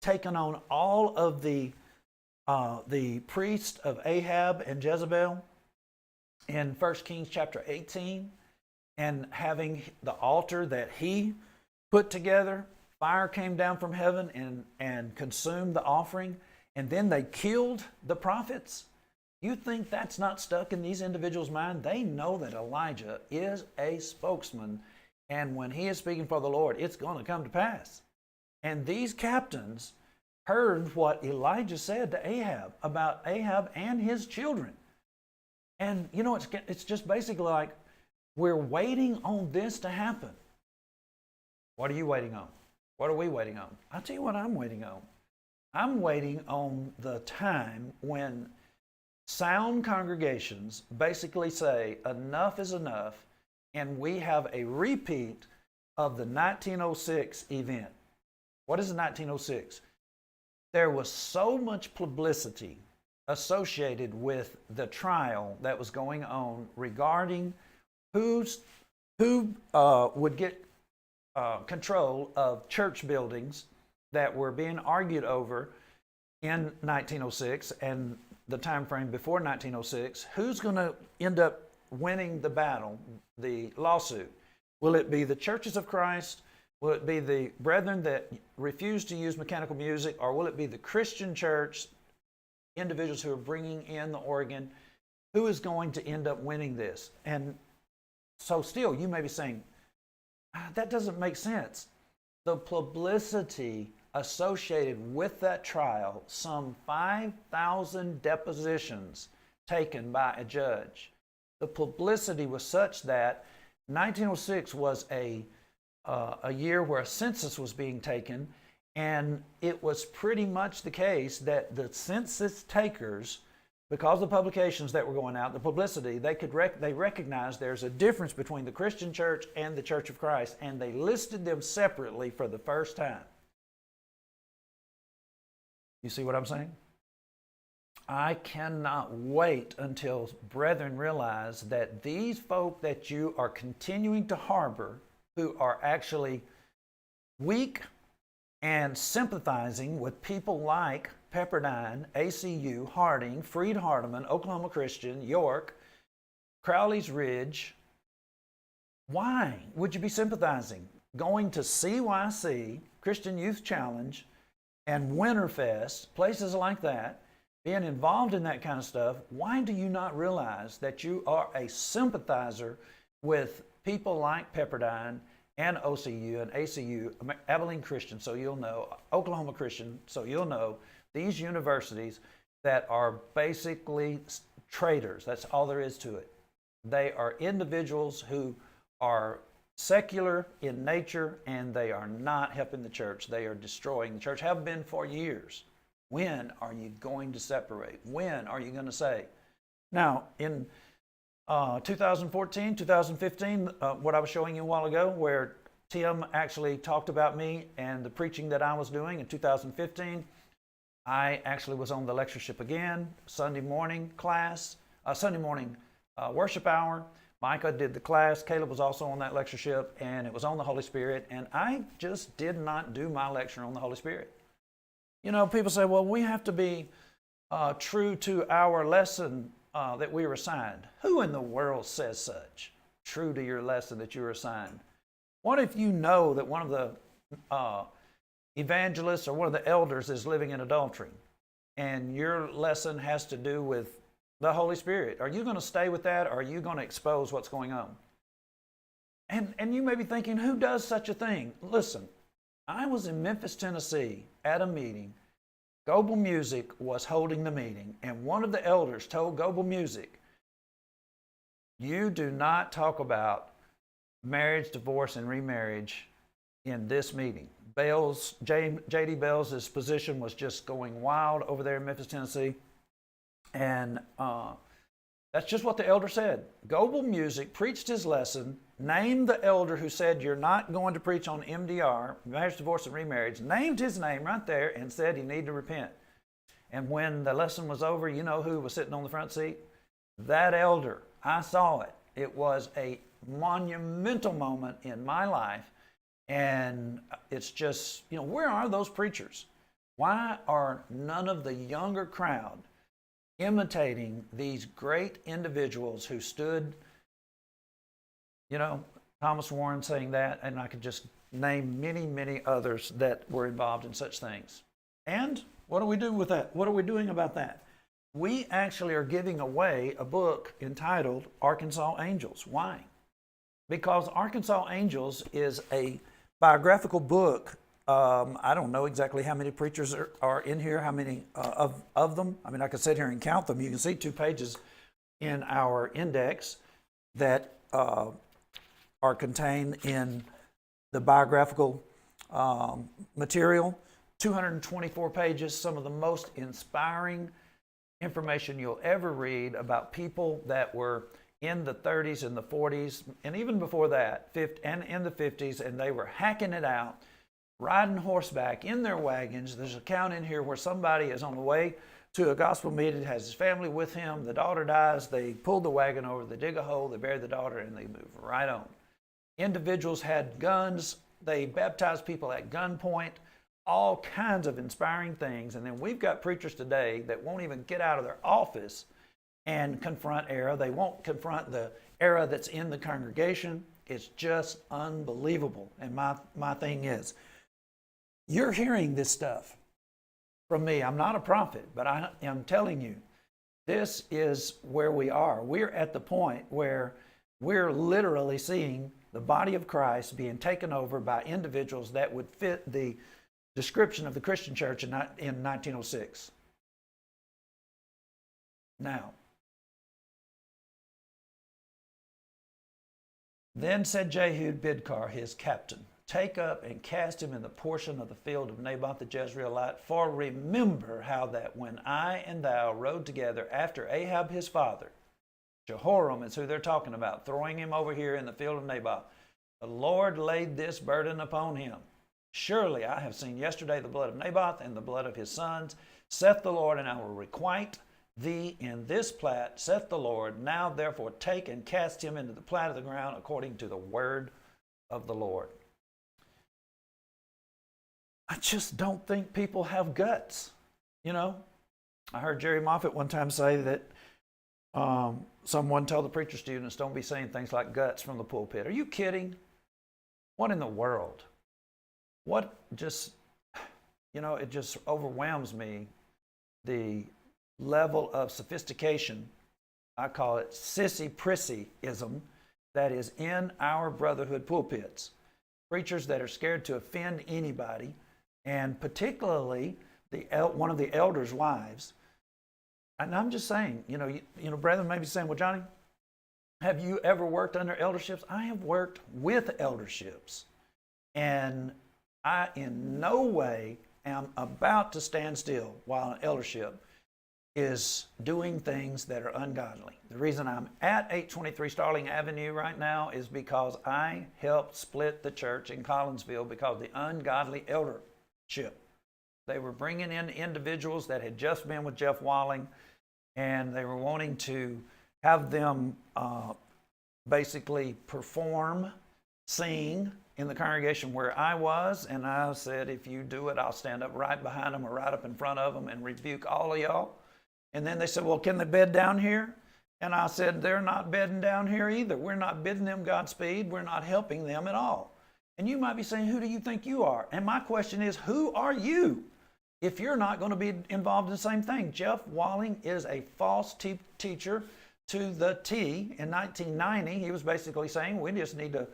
taken on all of the priests of Ahab and Jezebel in 1 Kings chapter 18, and having the altar that he put together, fire came down from heaven and consumed the offering, and then they killed the prophets. You think that's not stuck in these individuals' mind? They know that Elijah is a spokesman, and when he is speaking for the Lord, it's going to come to pass. And these captains heard what Elijah said to Ahab about Ahab and his children. And it's just basically like, we're waiting on this to happen. What are you waiting on? What are we waiting on? I'll tell you what I'm waiting on. I'm waiting on the time when sound congregations basically say enough is enough, and we have a repeat of the 1906 event. What is the 1906? There was so much publicity associated with the trial that was going on regarding who would get control of church buildings that were being argued over in 1906 and the time frame before 1906. Who's going to end up winning the battle, the lawsuit? Will it be the churches of Christ? Will it be the brethren that refuse to use mechanical music? Or will it be the Christian church, individuals who are bringing in the organ? Who is going to end up winning this? And so still, you may be saying, that doesn't make sense. The publicity associated with that trial, some 5,000 depositions taken by a judge. The publicity was such that 1906 was a year where a census was being taken, and it was pretty much the case that the census takers, because of the publications that were going out, the publicity, they recognized there's a difference between the Christian church and the Church of Christ, and they listed them separately for the first time. You see what I'm saying? I cannot wait until brethren realize that these folk that you are continuing to harbor, who are actually weak and sympathizing with people like Pepperdine, ACU, Harding, Freed Hardeman, Oklahoma Christian, York, Crowley's Ridge. Why would you be sympathizing? Going to CYC, Christian Youth Challenge, and Winterfest, places like that, being involved in that kind of stuff, why do you not realize that you are a sympathizer with people like Pepperdine and OCU and ACU, Abilene Christian, so you'll know, Oklahoma Christian, so you'll know, these universities that are basically traitors. That's all there is to it. They are individuals who are secular in nature, and they are not helping the church. They are destroying the church, have been for years. When are you going to separate? When are you going to say? Now, in 2014, 2015, what I was showing you a while ago, where Tim actually talked about me and the preaching that I was doing in 2015, I actually was on the lectureship again, Sunday morning class, Sunday morning worship hour. Micah did the class. Caleb was also on that lectureship, and it was on the Holy Spirit, and I just did not do my lecture on the Holy Spirit. You know, people say, well, we have to be true to our lesson that we were assigned. Who in the world says such? True to your lesson that you were assigned. What if you know that one of the evangelists or one of the elders is living in adultery, and your lesson has to do with the Holy Spirit? Are you going to stay with that, or are you going to expose what's going on? And you may be thinking, who does such a thing? Listen, I was in Memphis, Tennessee at a meeting. Goebel Music was holding the meeting, and one of the elders told Goebel Music, you do not talk about marriage, divorce, and remarriage in this meeting. J.D. Bell's position was just going wild over there in Memphis, Tennessee. And that's just what the elder said. Goebel Music preached his lesson, named the elder who said, you're not going to preach on MDR, marriage, divorce, and remarriage, named his name right there and said he needed to repent. And when the lesson was over, you know who was sitting on the front seat? That elder. I saw it. It was a monumental moment in my life. And it's just, where are those preachers? Why are none of the younger crowd imitating these great individuals who stood, Thomas Warren saying that, and I could just name many, many others that were involved in such things. And what do we do with that? What are we doing about that? We actually are giving away a book entitled Arkansas Angels. Why? Because Arkansas Angels is a biographical book. I don't know exactly how many preachers are in here, how many of them. I mean, I could sit here and count them. You can see 2 pages in our index that are contained in the biographical material. 224 pages, some of the most inspiring information you'll ever read about people that were in the 30s and the 40s, and even before that, and in the 50s, and they were hacking it out, riding horseback in their wagons. There's an account in here where somebody is on the way to a gospel meeting, has his family with him, the daughter dies, they pull the wagon over, they dig a hole, they bury the daughter, and they move right on. Individuals had guns, they baptized people at gunpoint, all kinds of inspiring things. And then we've got preachers today that won't even get out of their office and confront error. They won't confront the error that's in the congregation. It's just unbelievable. And my thing is, you're hearing this stuff from me. I'm not a prophet, but I am telling you, this is where we are. We're at the point where we're literally seeing the body of Christ being taken over by individuals that would fit the description of the Christian church in 1906. Now, then said Jehu to Bidkar, his captain, take up and cast him in the portion of the field of Naboth the Jezreelite, for remember how that when I and thou rode together after Ahab his father, Jehoram is who they're talking about, throwing him over here in the field of Naboth, the Lord laid this burden upon him. Surely I have seen yesterday the blood of Naboth and the blood of his sons, saith the Lord, and I will requite thee in this plat, saith the Lord. Now therefore take and cast him into the plat of the ground according to the word of the Lord. I just don't think people have guts. I heard Jerry Moffatt one time say that someone told the preacher students, don't be saying things like guts from the pulpit. Are you kidding? What in the world? What just, it just overwhelms me, the level of sophistication, I call it sissy-prissy-ism, that is in our brotherhood pulpits. Preachers that are scared to offend anybody, and particularly one of the elders' wives. And I'm just saying, brethren may be saying, well, Johnny, have you ever worked under elderships? I have worked with elderships. And I in no way am about to stand still while an eldership is doing things that are ungodly. The reason I'm at 823 Starling Avenue right now is because I helped split the church in Collinsville because of the ungodly eldership. They were bringing in individuals that had just been with Jeff Walling, and they were wanting to have them basically perform, sing, in the congregation where I was, and I said, if you do it, I'll stand up right behind them or right up in front of them and rebuke all of y'all. And then they said, well, can they bed down here? And I said, they're not bedding down here either. We're not bidding them Godspeed. We're not helping them at all. And you might be saying, who do you think you are? And my question is, who are you if you're not going to be involved in the same thing? Jeff Walling is a false teacher to the T. In 1990, he was basically saying, we just need to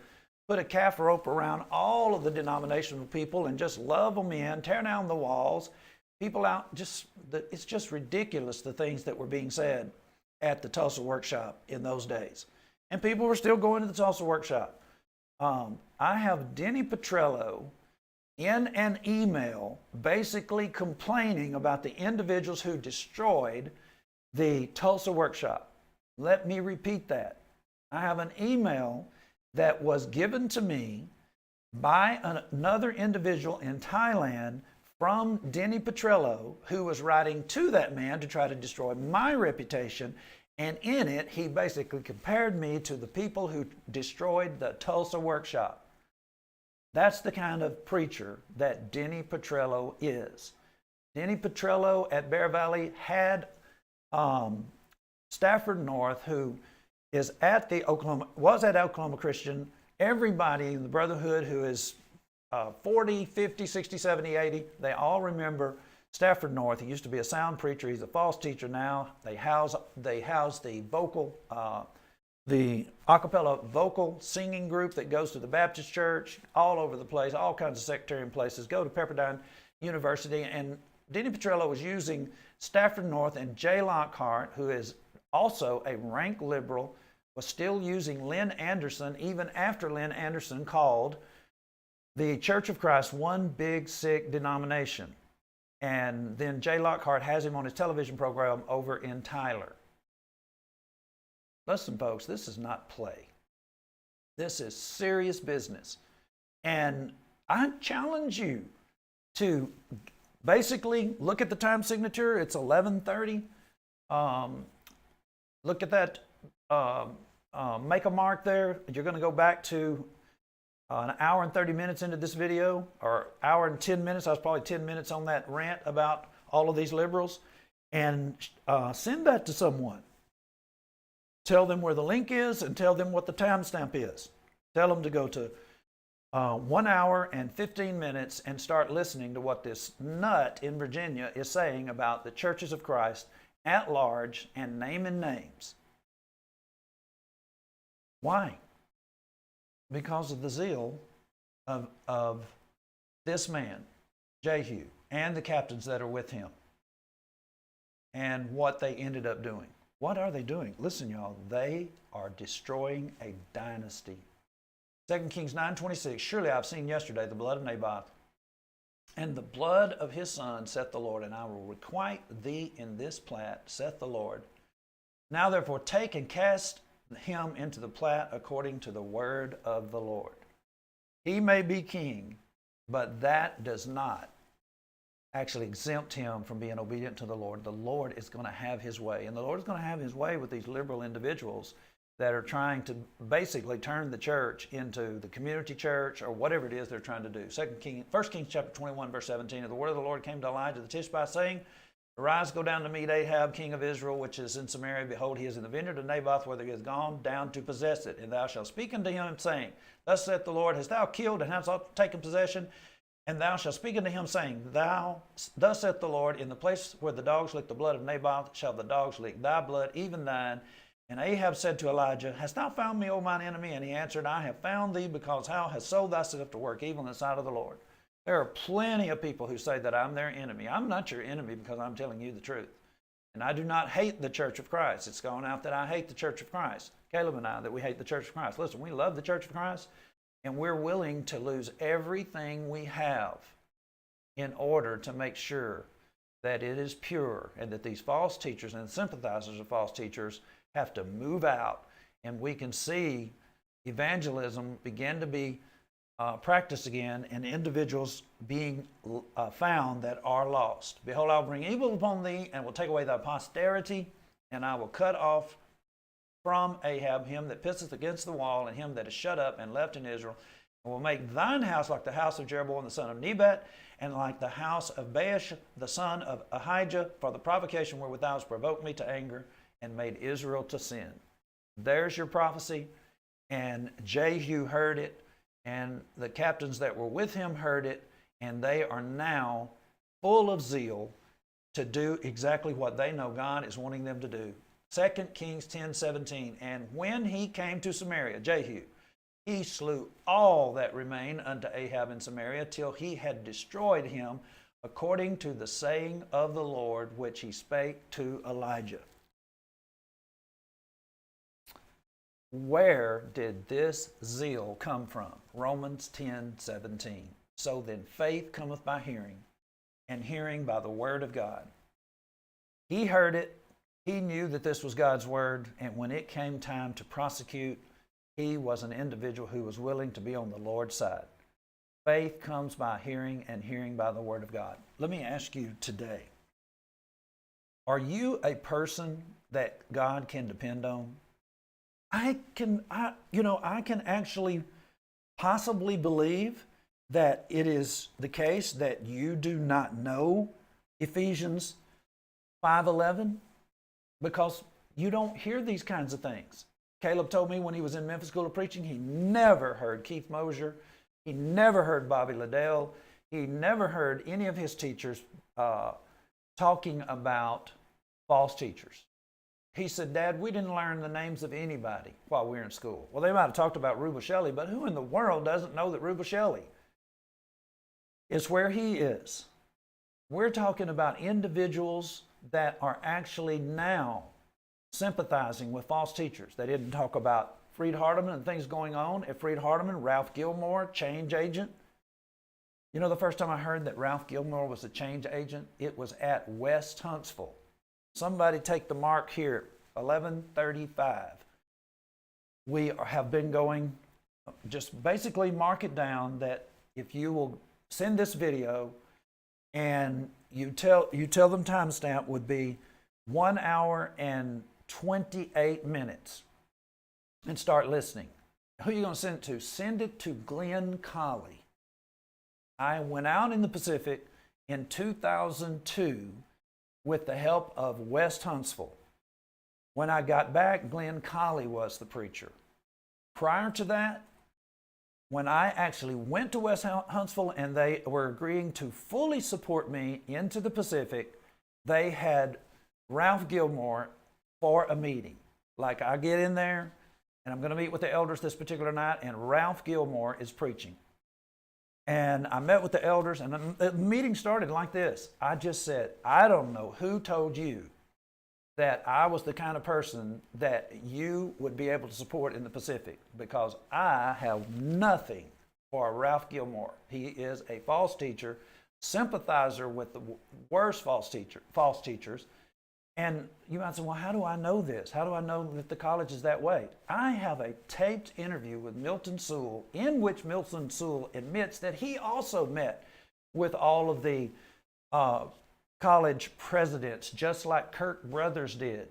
put a calf rope around all of the denominational people and just love them in, tear down the walls, people out, it's just ridiculous the things that were being said at the Tulsa workshop in those days. And people were still going to the Tulsa workshop. I have Denny Petrello in an email basically complaining about the individuals who destroyed the Tulsa workshop. Let me repeat that. I have an email that was given to me by another individual in Thailand from Denny Petrello, who was writing to that man to try to destroy my reputation. And in it, he basically compared me to the people who destroyed the Tulsa workshop. That's the kind of preacher that Denny Petrello is. Denny Petrello at Bear Valley had Stafford North, who was at Oklahoma Christian. Everybody in the Brotherhood who is 40, 50, 60, 70, 80, they all remember Stafford North. He used to be a sound preacher. He's a false teacher now. They house the vocal, the a cappella vocal singing group that goes to the Baptist church all over the place, all kinds of sectarian places. Go to Pepperdine University. And Denny Petrello was using Stafford North, and Jay Lockhart, who is also a rank liberal, was still using Lynn Anderson even after Lynn Anderson called the Church of Christ one big sick denomination. And then Jay Lockhart has him on his television program over in Tyler. Listen, folks, this is not play. This is serious business. And I challenge you to basically look at the time signature. It's 11:30. Look at that. Make a mark there. You're going to go back to an hour and 30 minutes into this video, or hour and 10 minutes. I was probably 10 minutes on that rant about all of these liberals, and send that to someone. Tell them where the link is and tell them what the timestamp is. Tell them to go to 1 hour and 15 minutes and start listening to what this nut in Virginia is saying about the churches of Christ at large and naming names. Why? Because of the zeal of this man, Jehu, and the captains that are with him, and what they ended up doing. What are they doing? Listen, y'all, they are destroying a dynasty. 2 Kings 9:26, surely I've seen yesterday the blood of Naboth, and the blood of his son, saith the Lord, and I will requite thee in this plat, saith the Lord. Now therefore take and cast him into the plat according to the word of the Lord. He may be king, but that does not actually exempt him from being obedient to the Lord. The Lord is going to have his way, and the Lord is going to have his way with these liberal individuals that are trying to basically turn the church into the community church, or whatever it is they're trying to do. 1 Kings chapter 21, verse 17, and the word of the Lord came to Elijah the Tishbite, saying, Arise, go down to meet Ahab, king of Israel, which is in Samaria. Behold, he is in the vineyard of Naboth, whither he is gone down to possess it. And thou shalt speak unto him, saying, Thus saith the Lord, Hast thou killed, and hast thou taken possession? And thou shalt speak unto him, saying, Thus saith the Lord, In the place where the dogs lick the blood of Naboth, shall the dogs lick thy blood, even thine. And Ahab said to Elijah, Hast thou found me, O mine enemy? And he answered, I have found thee, because thou hast sold thyself to work evil in the sight of the Lord. There are plenty of people who say that I'm their enemy. I'm not your enemy, because I'm telling you the truth. And I do not hate the Church of Christ. It's gone out that I hate the Church of Christ. Caleb and I, that we hate the Church of Christ. Listen, we love the Church of Christ, and we're willing to lose everything we have in order to make sure that it is pure, and that these false teachers and sympathizers of false teachers have to move out, and we can see evangelism begin to be practiced again, and individuals being found that are lost. Behold, I'll bring evil upon thee, and will take away thy posterity, and I will cut off from Ahab him that pisseth against the wall, and him that is shut up and left in Israel, and will make thine house like the house of Jeroboam the son of Nebat, and like the house of Baasha the son of Ahijah, for the provocation wherewith thou hast provoked me to anger, and made Israel to sin. There's your prophecy, and Jehu heard it, and the captains that were with him heard it, and they are now full of zeal to do exactly what they know God is wanting them to do. 2 Kings 10:17, and when he came to Samaria, Jehu, he slew all that remained unto Ahab in Samaria, till he had destroyed him, according to the saying of the Lord, which he spake to Elijah. Where did this zeal come from? Romans 10:17. So then faith cometh by hearing, and hearing by the word of God. He heard it. He knew that this was God's word. And when it came time to prosecute, he was an individual who was willing to be on the Lord's side. Faith comes by hearing, and hearing by the word of God. Let me ask you today, are you a person that God can depend on? I can actually possibly believe that it is the case that you do not know Ephesians 5:11 because you don't hear these kinds of things. Caleb told me when he was in Memphis School of Preaching, he never heard Keith Mosier. He never heard Bobby Liddell. He never heard any of his teachers talking about false teachers. He said, Dad, we didn't learn the names of anybody while we were in school. Well, they might have talked about Ruba Shelley, but who in the world doesn't know that Ruba Shelley is where he is? We're talking about individuals that are actually now sympathizing with false teachers. They didn't talk about Freed Hardeman and things going on at Freed Hardeman. Ralph Gilmore, change agent. You know, the first time I heard that Ralph Gilmore was a change agent, it was at West Huntsville. Somebody take the mark here, 11:35. We have been going, just basically mark it down that if you will send this video and you tell them timestamp would be 1 hour and 28 minutes and start listening. Who are you going to send it to? Send it to Glenn Colley. I went out in the Pacific in 2002 with the help of West Huntsville. When I got back, Glenn Colley was the preacher. Prior to that, when I actually went to West Huntsville and they were agreeing to fully support me into the Pacific, they had Ralph Gilmore for a meeting. Like I get in there and I'm going to meet with the elders this particular night and Ralph Gilmore is preaching. And I met with the elders and the meeting started like this. I just said, I don't know who told you that I was the kind of person that you would be able to support in the Pacific because I have nothing for Ralph Gilmore. He is a false teacher, sympathizer with the worst false teachers. And you might say, well, how do I know this? How do I know that the college is that way? I have a taped interview with Milton Sewell in which Milton Sewell admits that he also met with all of the college presidents, just like Kirk Brothers did.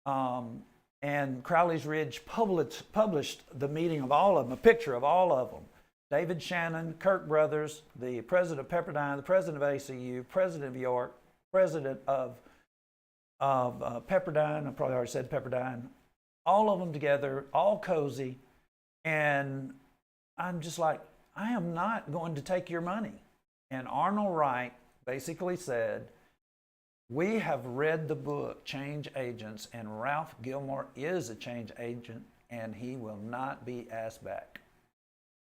And Crowley's Ridge published the meeting of all of them, a picture of all of them. David Shannon, Kirk Brothers, the president of Pepperdine, the president of ACU, president of York, president of Pepperdine, I probably already said Pepperdine, all of them together, all cozy. And I'm just like, I am not going to take your money. And Arnold Wright basically said, we have read the book, Change Agents, and Ralph Gilmore is a change agent, and he will not be asked back.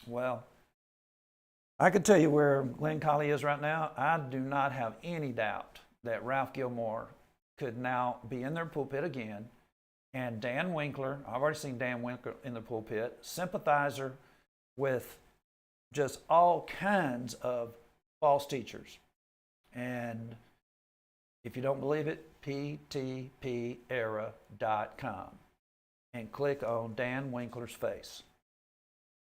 Well, I can tell you where Glenn Colley is right now. I do not have any doubt that Ralph Gilmore could now be in their pulpit again. And Dan Winkler, I've already seen Dan Winkler in the pulpit, sympathizer with just all kinds of false teachers. And if you don't believe it, ptpera.com and click on Dan Winkler's face.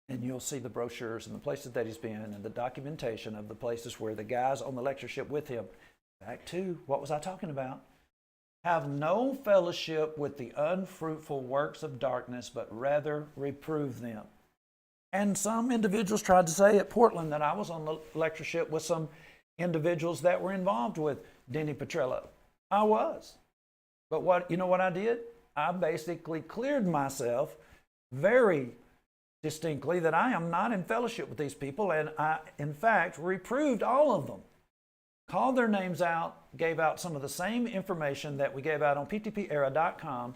And you'll see the brochures and the places that he's been and the documentation of the places where the guys on the lectureship with him, back to what was I talking about? Have no fellowship with the unfruitful works of darkness, but rather reprove them. And some individuals tried to say at Portland that I was on the lectureship with some individuals that were involved with Denny Petrello. I was. But you know what I did? I basically cleared myself very distinctly that I am not in fellowship with these people, and I, in fact, reproved all of them. Called their names out, gave out some of the same information that we gave out on ptpera.com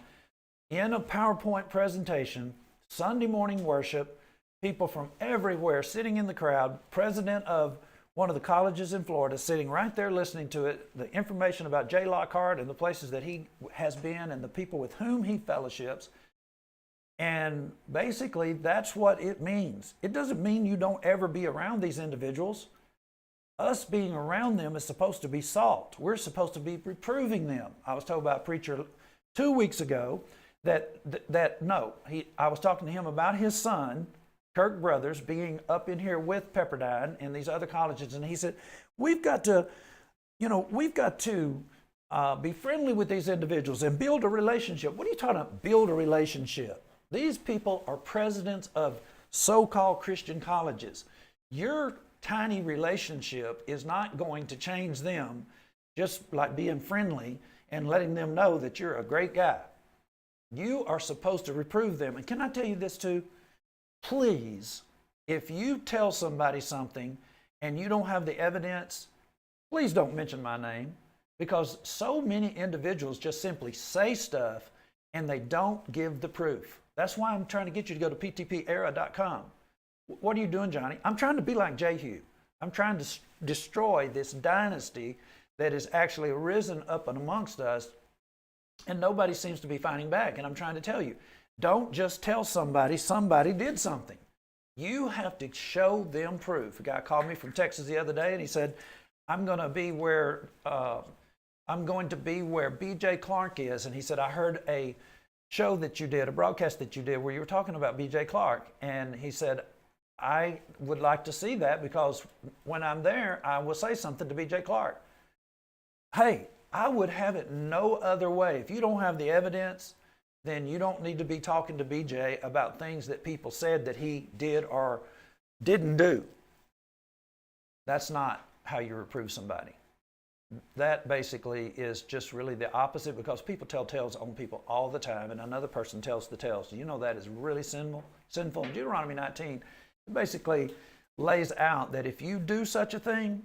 in a PowerPoint presentation, Sunday morning worship, people from everywhere sitting in the crowd, president of one of the colleges in Florida sitting right there listening to it, the information about Jay Lockhart and the places that he has been and the people with whom he fellowships. And basically, that's what it means. It doesn't mean you don't ever be around these individuals. Us being around them is supposed to be salt. We're supposed to be reproving them. I was told by a preacher 2 weeks ago that I was talking to him about his son, Kirk Brothers, being up in here with Pepperdine and these other colleges, and he said, we've got to be friendly with these individuals and build a relationship. What are you talking about, build a relationship? These people are presidents of so-called Christian colleges. Your tiny relationship is not going to change them, just like being friendly and letting them know that you're a great guy. You are supposed to reprove them. And can I tell you this too? Please, if you tell somebody something and you don't have the evidence, please don't mention my name, because so many individuals just simply say stuff and they don't give the proof. That's why I'm trying to get you to go to ptpera.com. What are you doing, Johnny? I'm trying to be like Jehu. I'm trying to destroy this dynasty that has actually arisen up and amongst us, and nobody seems to be fighting back. And I'm trying to tell you, don't just tell somebody did something. You have to show them proof. A guy called me from Texas the other day, and he said, I'm going to be where B.J. Clark is. And he said, I heard a show that you did, a broadcast that you did where you were talking about B.J. Clark. And he said, I would like to see that, because when I'm there, I will say something to B.J. Clark. Hey, I would have it no other way. If you don't have the evidence, then you don't need to be talking to B.J. about things that people said that he did or didn't do. That's not how you reprove somebody. That basically is just really the opposite, because people tell tales on people all the time, and another person tells the tales. You know that is really sinful. In Deuteronomy 19, it basically lays out that if you do such a thing,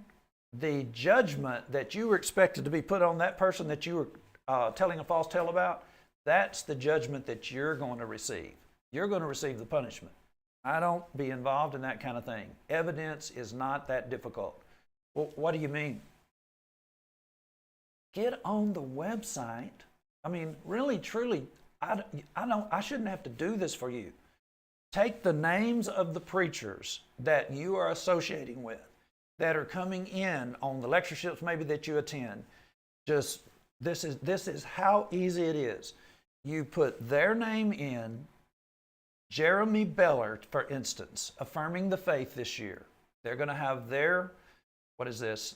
the judgment that you were expected to be put on that person that you were telling a false tale about, that's the judgment that you're going to receive. You're going to receive the punishment. I don't be involved in that kind of thing. Evidence is not that difficult. Well, what do you mean? Get on the website. I mean, really, truly, I shouldn't have to do this for you. Take the names of the preachers that you are associating with, that are coming in on the lectureships maybe that you attend. Just, this is how easy it is. You put their name in. Jeremy Beller, for instance, affirming the faith this year. They're going to have their, what is this?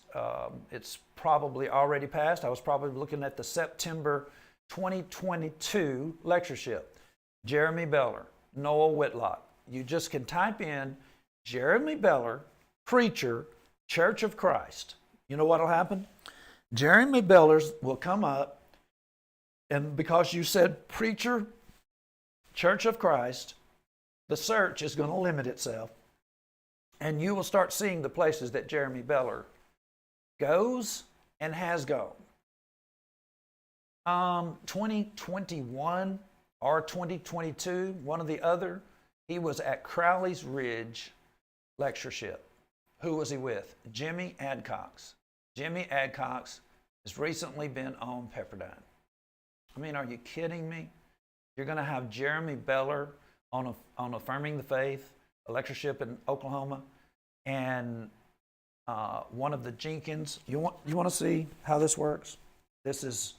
It's probably already passed. I was probably looking at the September 2022 lectureship. Jeremy Beller, Noel Whitlock. You just can type in Jeremy Beller, preacher, Church of Christ. You know what will happen? Jeremy Bellers will come up, and because you said preacher, Church of Christ, the search is going to limit itself, and you will start seeing the places that Jeremy Beller goes and has gone. 2021 or 2022, one or the other, he was at Crowley's Ridge lectureship. Who was he with? Jimmy Adcox. Jimmy Adcox has recently been on Pepperdine. I mean, are you kidding me? You're going to have Jeremy Beller on affirming the faith, a lectureship in Oklahoma, and one of the Jenkins. You want to see how this works? This is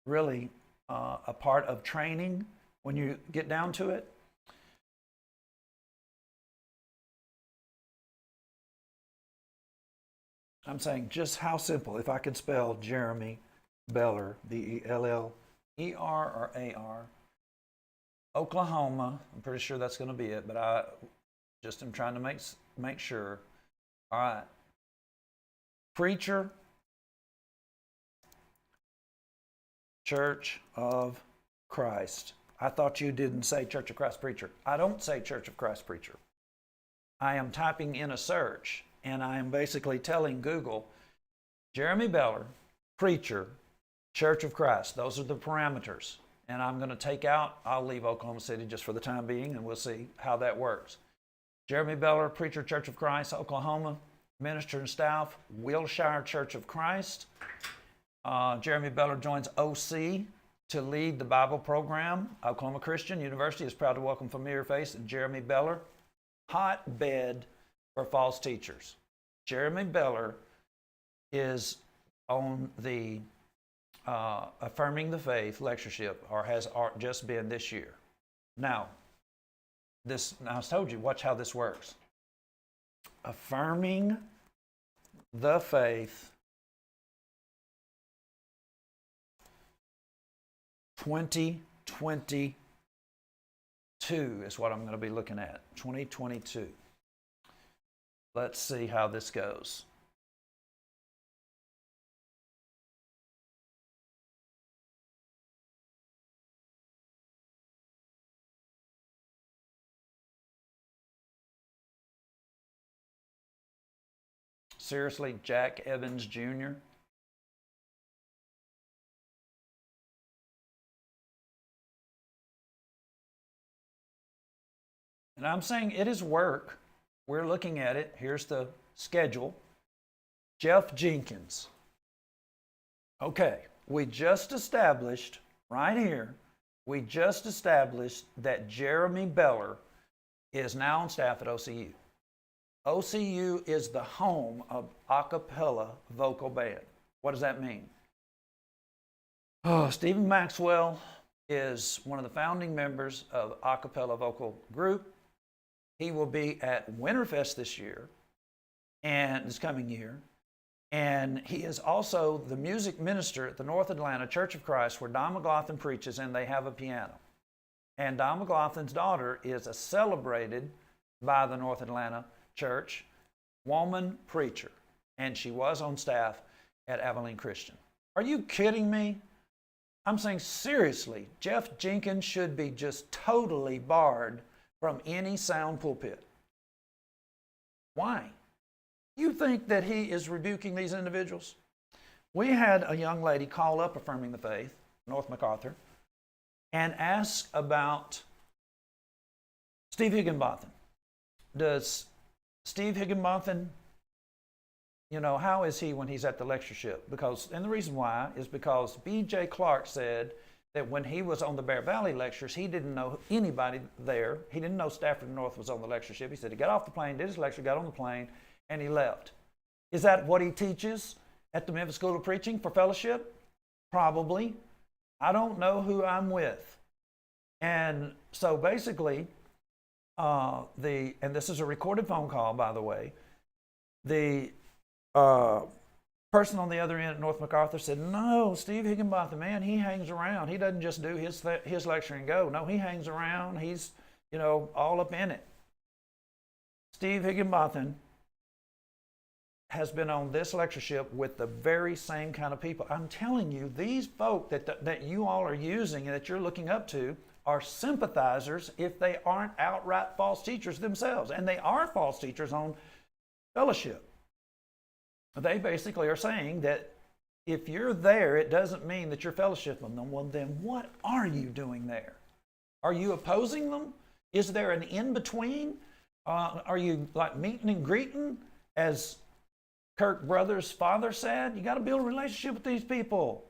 really a part of training when you get down to it. I'm saying just how simple. If I could spell Jeremy Beller, Beller, or AR, Oklahoma. I'm pretty sure that's going to be it, but I just am trying to make sure. All right. Preacher, Church of Christ. I thought you didn't say Church of Christ preacher. I don't say Church of Christ preacher. I am typing in a search, and I am basically telling Google, Jeremy Beller, preacher, Church of Christ. Those are the parameters. And I'm going to take out, I'll leave Oklahoma City just for the time being, and we'll see how that works. Jeremy Beller, preacher, Church of Christ, Oklahoma. Minister and staff, Wilshire Church of Christ. Jeremy Beller joins OC. to lead the Bible program. Oklahoma Christian University is proud to welcome familiar face Jeremy Beller, hotbed for false teachers. Jeremy Beller is on the Affirming the Faith lectureship, or has just been this year. Now I told you, watch how this works. Affirming the Faith 2022 is what I'm going to be looking at. 2022. Let's see how this goes. Seriously, Jack Evans Jr. And I'm saying it is work. We're looking at it. Here's the schedule. Jeff Jenkins. Okay, we just established right here, we just established that Jeremy Beller is now on staff at OCU. OCU is the home of a cappella vocal band. What does that mean? Stephen Maxwell is one of the founding members of a cappella vocal group. He will be at Winterfest this year, and this coming year. And he is also the music minister at the North Atlanta Church of Christ, where Don McLaughlin preaches, and they have a piano. And Don McLaughlin's daughter is a celebrated by the North Atlanta Church woman preacher, and she was on staff at Abilene Christian. Are you kidding me? I'm saying seriously, Jeff Jenkins should be just totally barred from any sound pulpit. Why? You think that he is rebuking these individuals? We had a young lady call up Affirming the Faith, North MacArthur, and ask about Steve Higginbotham. Does Steve Higginbotham, how is he when he's at the lectureship? And the reason why is because B.J. Clark said that when he was on the Bear Valley lectures, he didn't know anybody there. He didn't know Stafford North was on the lectureship. He said he got off the plane, did his lecture, got on the plane, and he left. Is that what he teaches at the Memphis School of Preaching for fellowship? Probably. I don't know who I'm with. And so basically, and this is a recorded phone call, by the way, the person on the other end at North MacArthur said, no, Steve Higginbotham, man, he hangs around. He doesn't just do his lecture and go. No, he hangs around. He's, all up in it. Steve Higginbotham has been on this lectureship with the very same kind of people. I'm telling you, these folk that you all are using and that you're looking up to are sympathizers if they aren't outright false teachers themselves. And they are false teachers on fellowship. They basically are saying that if you're there, it doesn't mean that you're fellowshipping them. Well, then what are you doing there? Are you opposing them? Is there an in-between? Are you like meeting and greeting, as Kirk Brothers' father said? You got to build a relationship with these people.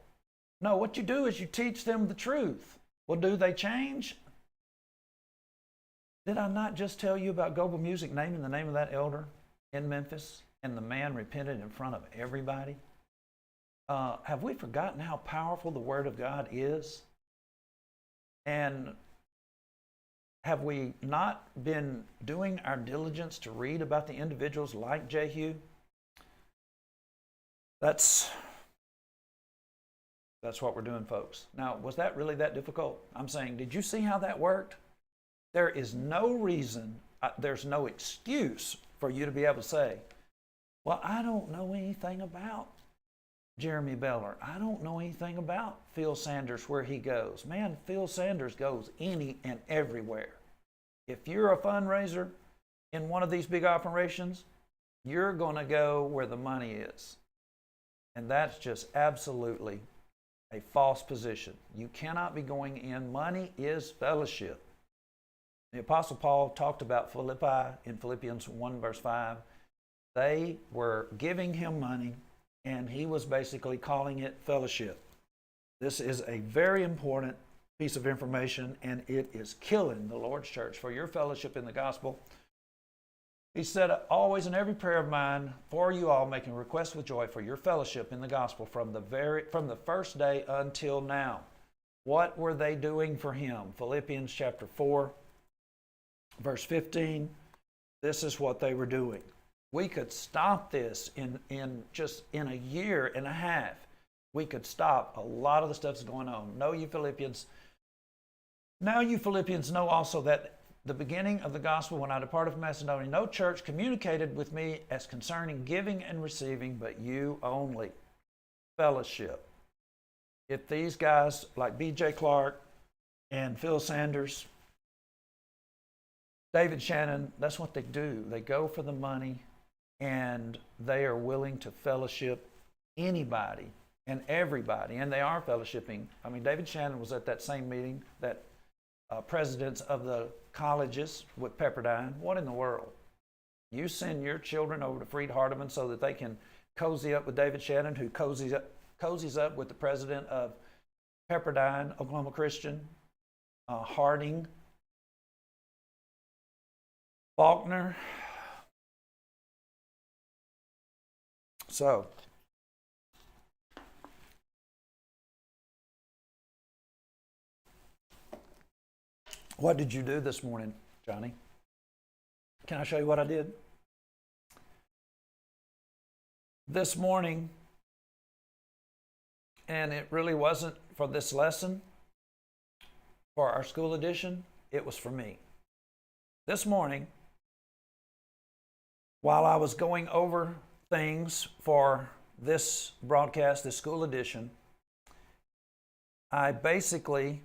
No, what you do is you teach them the truth. Well, do they change? Did I not just tell you about Global Music naming the name of that elder in Memphis? And the man repented in front of everybody? Have we forgotten how powerful the Word of God is? And have we not been doing our diligence to read about the individuals like Jehu? That's what we're doing, folks. Now, was that really that difficult? I'm saying, did you see how that worked? There is no reason, there's no excuse for you to be able to say, well, I don't know anything about Jeremy Beller. I don't know anything about Phil Sanders, where he goes. Man, Phil Sanders goes any and everywhere. If you're a fundraiser in one of these big operations, you're going to go where the money is. And that's just absolutely a false position. You cannot be going in. Money is fellowship. The Apostle Paul talked about Philippi in Philippians 1 verse 5. They were giving him money, and he was basically calling it fellowship. This is a very important piece of information, and it is killing the Lord's church. For your fellowship in the gospel, he said, always in every prayer of mine for you all, making requests with joy for your fellowship in the gospel from the first day until now. What were they doing for him? Philippians chapter 4, verse 15. This is what they were doing. We could stop this in just in a year and a half. We could stop a lot of the stuff that's going on. Now you Philippians know also that the beginning of the gospel, when I departed from Macedonia, no church communicated with me as concerning giving and receiving, but you only. Fellowship. If these guys like B.J. Clark and Phil Sanders, David Shannon, that's what they do. They go for the money, and they are willing to fellowship anybody and everybody, and they are fellowshipping. I mean, David Shannon was at that same meeting that presidents of the colleges with Pepperdine. What in the world? You send your children over to Freed Hardeman so that they can cozy up with David Shannon, who cozies up with the president of Pepperdine, Oklahoma Christian, Harding, Faulkner. So, what did you do this morning, Johnny? Can I show you what I did? This morning, and it really wasn't for this lesson, for our school edition, it was for me. This morning, while I was going over things for this broadcast, this school edition, I basically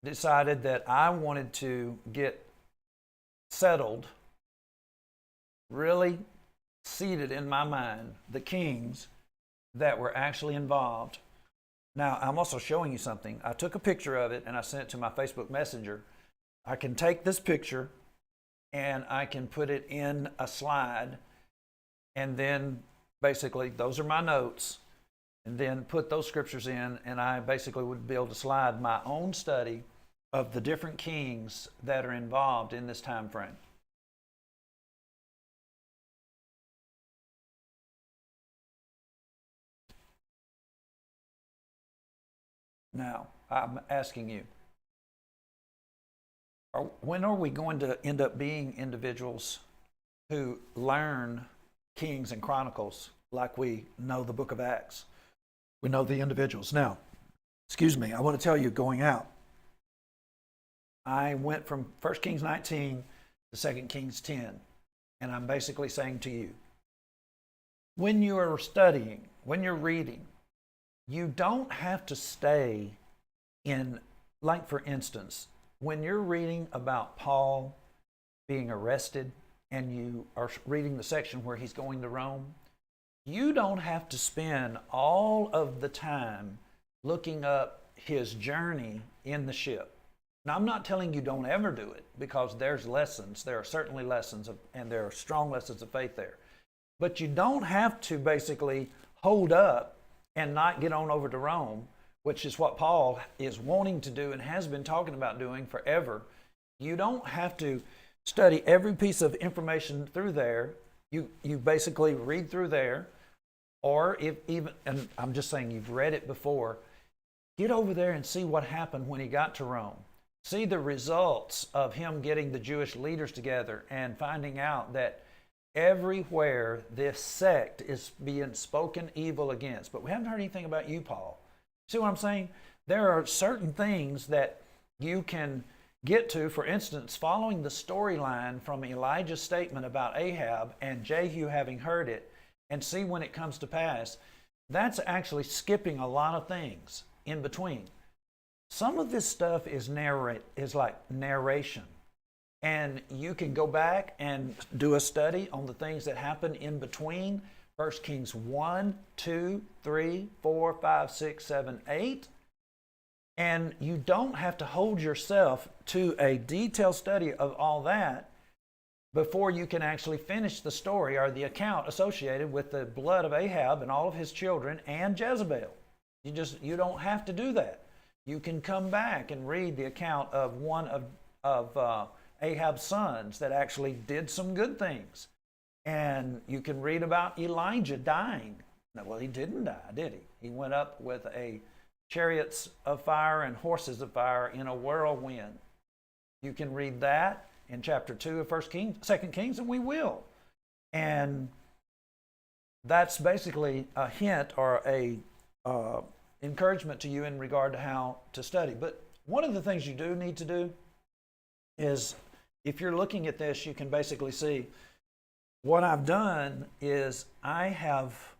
decided that I wanted to get settled, really seated in my mind, the kings that were actually involved. Now, I'm also showing you something. I took a picture of it and I sent it to my Facebook Messenger. I can take this picture and I can put it in a slide, and then basically those are my notes, and then put those scriptures in, and I basically would be able to slide my own study of the different kings that are involved in this time frame. Now, I'm asking you, when are we going to end up being individuals who learn Kings and Chronicles like we know the book of Acts? We know the individuals. Now, excuse me, I want to tell you, going out, I went from 1 Kings 19 to 2 Kings 10, and I'm basically saying to you, when you are studying, when you're reading, you don't have to stay in, like for instance, when you're reading about Paul being arrested and you are reading the section where he's going to Rome, you don't have to spend all of the time looking up his journey in the ship. Now, I'm not telling you don't ever do it, because there's lessons. There are certainly lessons, and there are strong lessons of faith there. But you don't have to basically hold up and not get on over to Rome, which is what Paul is wanting to do and has been talking about doing forever. You don't have to study every piece of information through there. You basically read through there, or if even, and I'm just saying you've read it before, get over there and see what happened when he got to Rome. See the results of him getting the Jewish leaders together and finding out that everywhere this sect is being spoken evil against. But we haven't heard anything about you, Paul. See what I'm saying? There are certain things that you can get to. For instance, following the storyline from Elijah's statement about Ahab and Jehu having heard it, and see when it comes to pass, that's actually skipping a lot of things in between. Some of this stuff is like narration. And you can go back and do a study on the things that happen in between 1 Kings 1, 2, 3, 4, 5, 6, 7, 8. And you don't have to hold yourself to a detailed study of all that before you can actually finish the story or the account associated with the blood of Ahab and all of his children and Jezebel. You don't have to do that. You can come back and read the account of one of Ahab's sons that actually did some good things. And you can read about Elijah dying. Well, he didn't die, did he? He went up with a chariots of fire and horses of fire in a whirlwind. You can read that in chapter 2 of 2 Kings, and we will. And that's basically a hint or a encouragement to you in regard to how to study. But one of the things you do need to do is, if you're looking at this, you can basically see what I've done is I have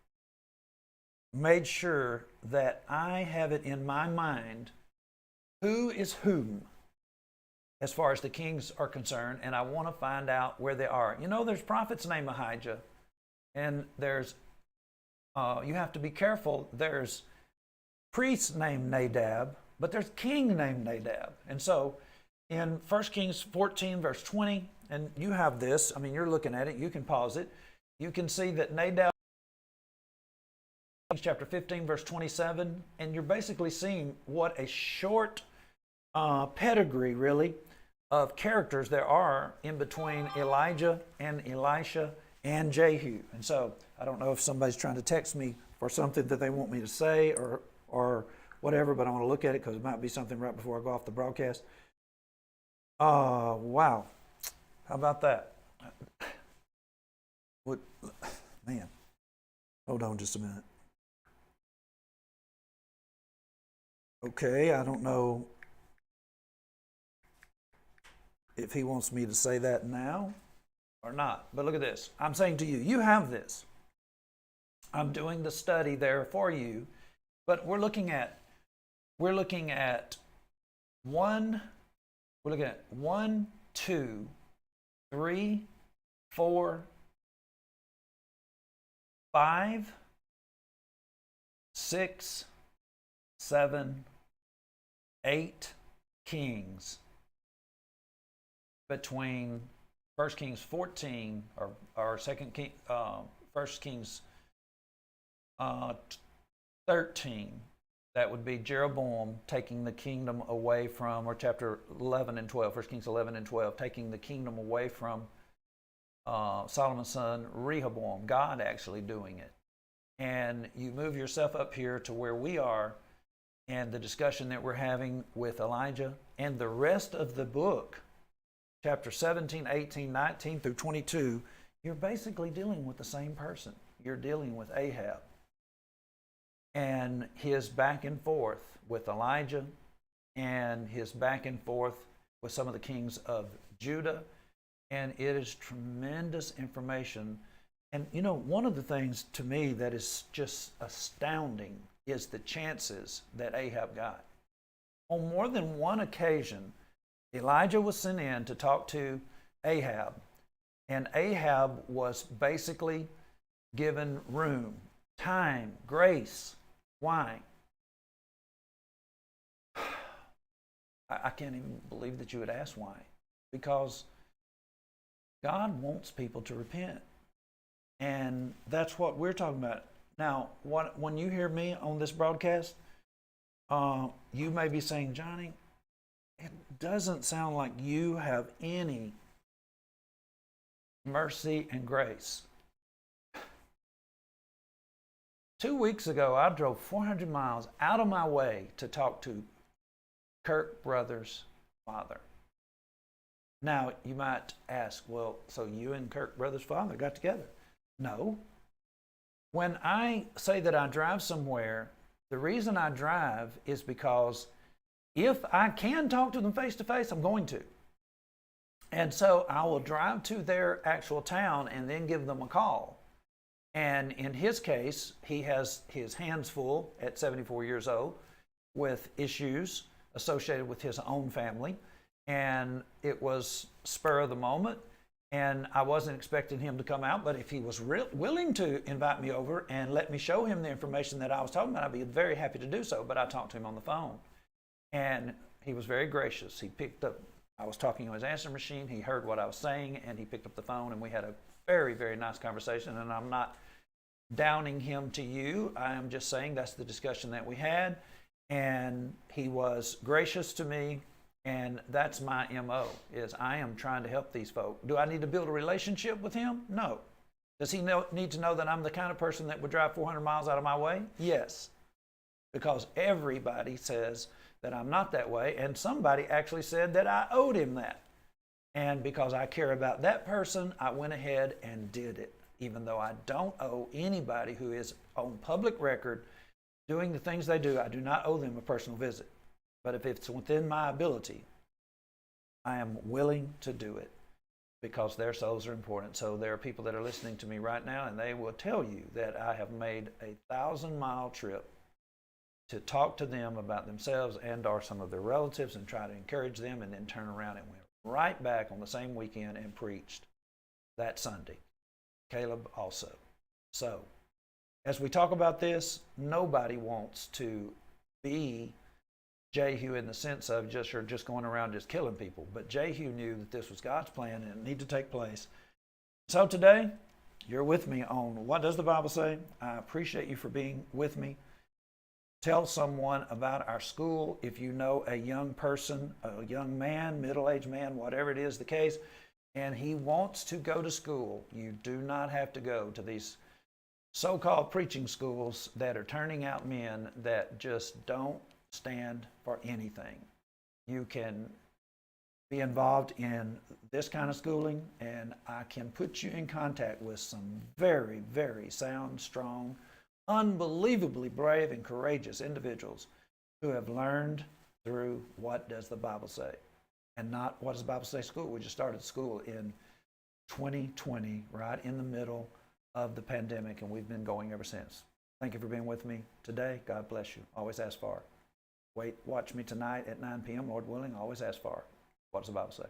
made sure that I have it in my mind who is whom as far as the kings are concerned, and I want to find out where they are. You know, there's prophets named Ahijah, and there's you have to be careful. There's priests named Nadab, but there's king named Nadab. And so in 1 Kings 14 verse 20, and you have this, I mean, you're looking at it, you can pause it, you can see that Nadab, chapter 15 verse 27, and you're basically seeing what a short pedigree really of characters there are in between Elijah and Elisha and Jehu. And so I don't know if somebody's trying to text me for something that they want me to say or whatever, but I want to look at it because it might be something right before I go off the broadcast. Wow. How about that? What, man, hold on just a minute. Okay, I don't know if he wants me to say that now or not. But look at this. I'm saying to you, you have this. I'm doing the study there for you, but we're looking at 1, 2, 3, 4, 5, 6, 7, 8 kings between 1 Kings 14 or 2 King, 1 Kings 13. That would be Jeroboam taking the kingdom away from, or chapter 11 and 12, 1 Kings 11 and 12, taking the kingdom away from Solomon's son Rehoboam, God actually doing it. And you move yourself up here to where we are and the discussion that we're having with Elijah and the rest of the book, chapter 17, 18, 19 through 22, you're basically dealing with the same person. You're dealing with Ahab and his back and forth with Elijah and his back and forth with some of the kings of Judah. And it is tremendous information. And you know, one of the things to me that is just astounding is the chances that Ahab got. On more than one occasion, Elijah was sent in to talk to Ahab, and Ahab was basically given room, time, grace. Why? I can't even believe that you would ask why. Because God wants people to repent. And that's what we're talking about. Now, when you hear me on this broadcast, you may be saying, Johnny, it doesn't sound like you have any mercy and grace. 2 weeks ago, I drove 400 miles out of my way to talk to Kirk Brothers' father. Now, you might ask, well, so you and Kirk Brothers' father got together? No. When I say that I drive somewhere, the reason I drive is because if I can talk to them face to face, I'm going to. And so I will drive to their actual town and then give them a call. And in his case, he has his hands full at 74 years old with issues associated with his own family. And it was spur of the moment. And I wasn't expecting him to come out, but if he was willing to invite me over and let me show him the information that I was talking about, I'd be very happy to do so. But I talked to him on the phone. And he was very gracious. He picked up, I was talking on his answer machine. He heard what I was saying, and he picked up the phone, and we had a very, very nice conversation. And I'm not downing him to you. I am just saying that's the discussion that we had. And he was gracious to me. And that's my MO, is I am trying to help these folk. Do I need to build a relationship with him? No. Does he need to know that I'm the kind of person that would drive 400 miles out of my way? Yes. Because everybody says that I'm not that way. And somebody actually said that I owed him that. And because I care about that person, I went ahead and did it. Even though I don't owe anybody who is on public record doing the things they do, I do not owe them a personal visit. But if it's within my ability, I am willing to do it because their souls are important. So there are people that are listening to me right now, and they will tell you that I have made a 1,000-mile trip to talk to them about themselves and or some of their relatives and try to encourage them, and then turn around and went right back on the same weekend and preached that Sunday. Caleb also. So as we talk about this, nobody wants to be Jehu in the sense of just going around just killing people. But Jehu knew that this was God's plan and it needed to take place. So today, you're with me on What Does the Bible Say? I appreciate you for being with me. Tell someone about our school. If you know a young person, a young man, middle-aged man, whatever it is the case, and he wants to go to school, you do not have to go to these so-called preaching schools that are turning out men that just don't stand for anything. You can be involved in this kind of schooling, and I can put you in contact with some very, very sound, strong, unbelievably brave and courageous individuals who have learned through What Does the Bible Say? And not What Does the Bible Say school. We just started school in 2020, right in the middle of the pandemic, and we've been going ever since. Thank you for being with me today. God bless you. Always ask for it. Watch me tonight at 9 p.m., Lord willing. Always ask for it. What does the Bible say?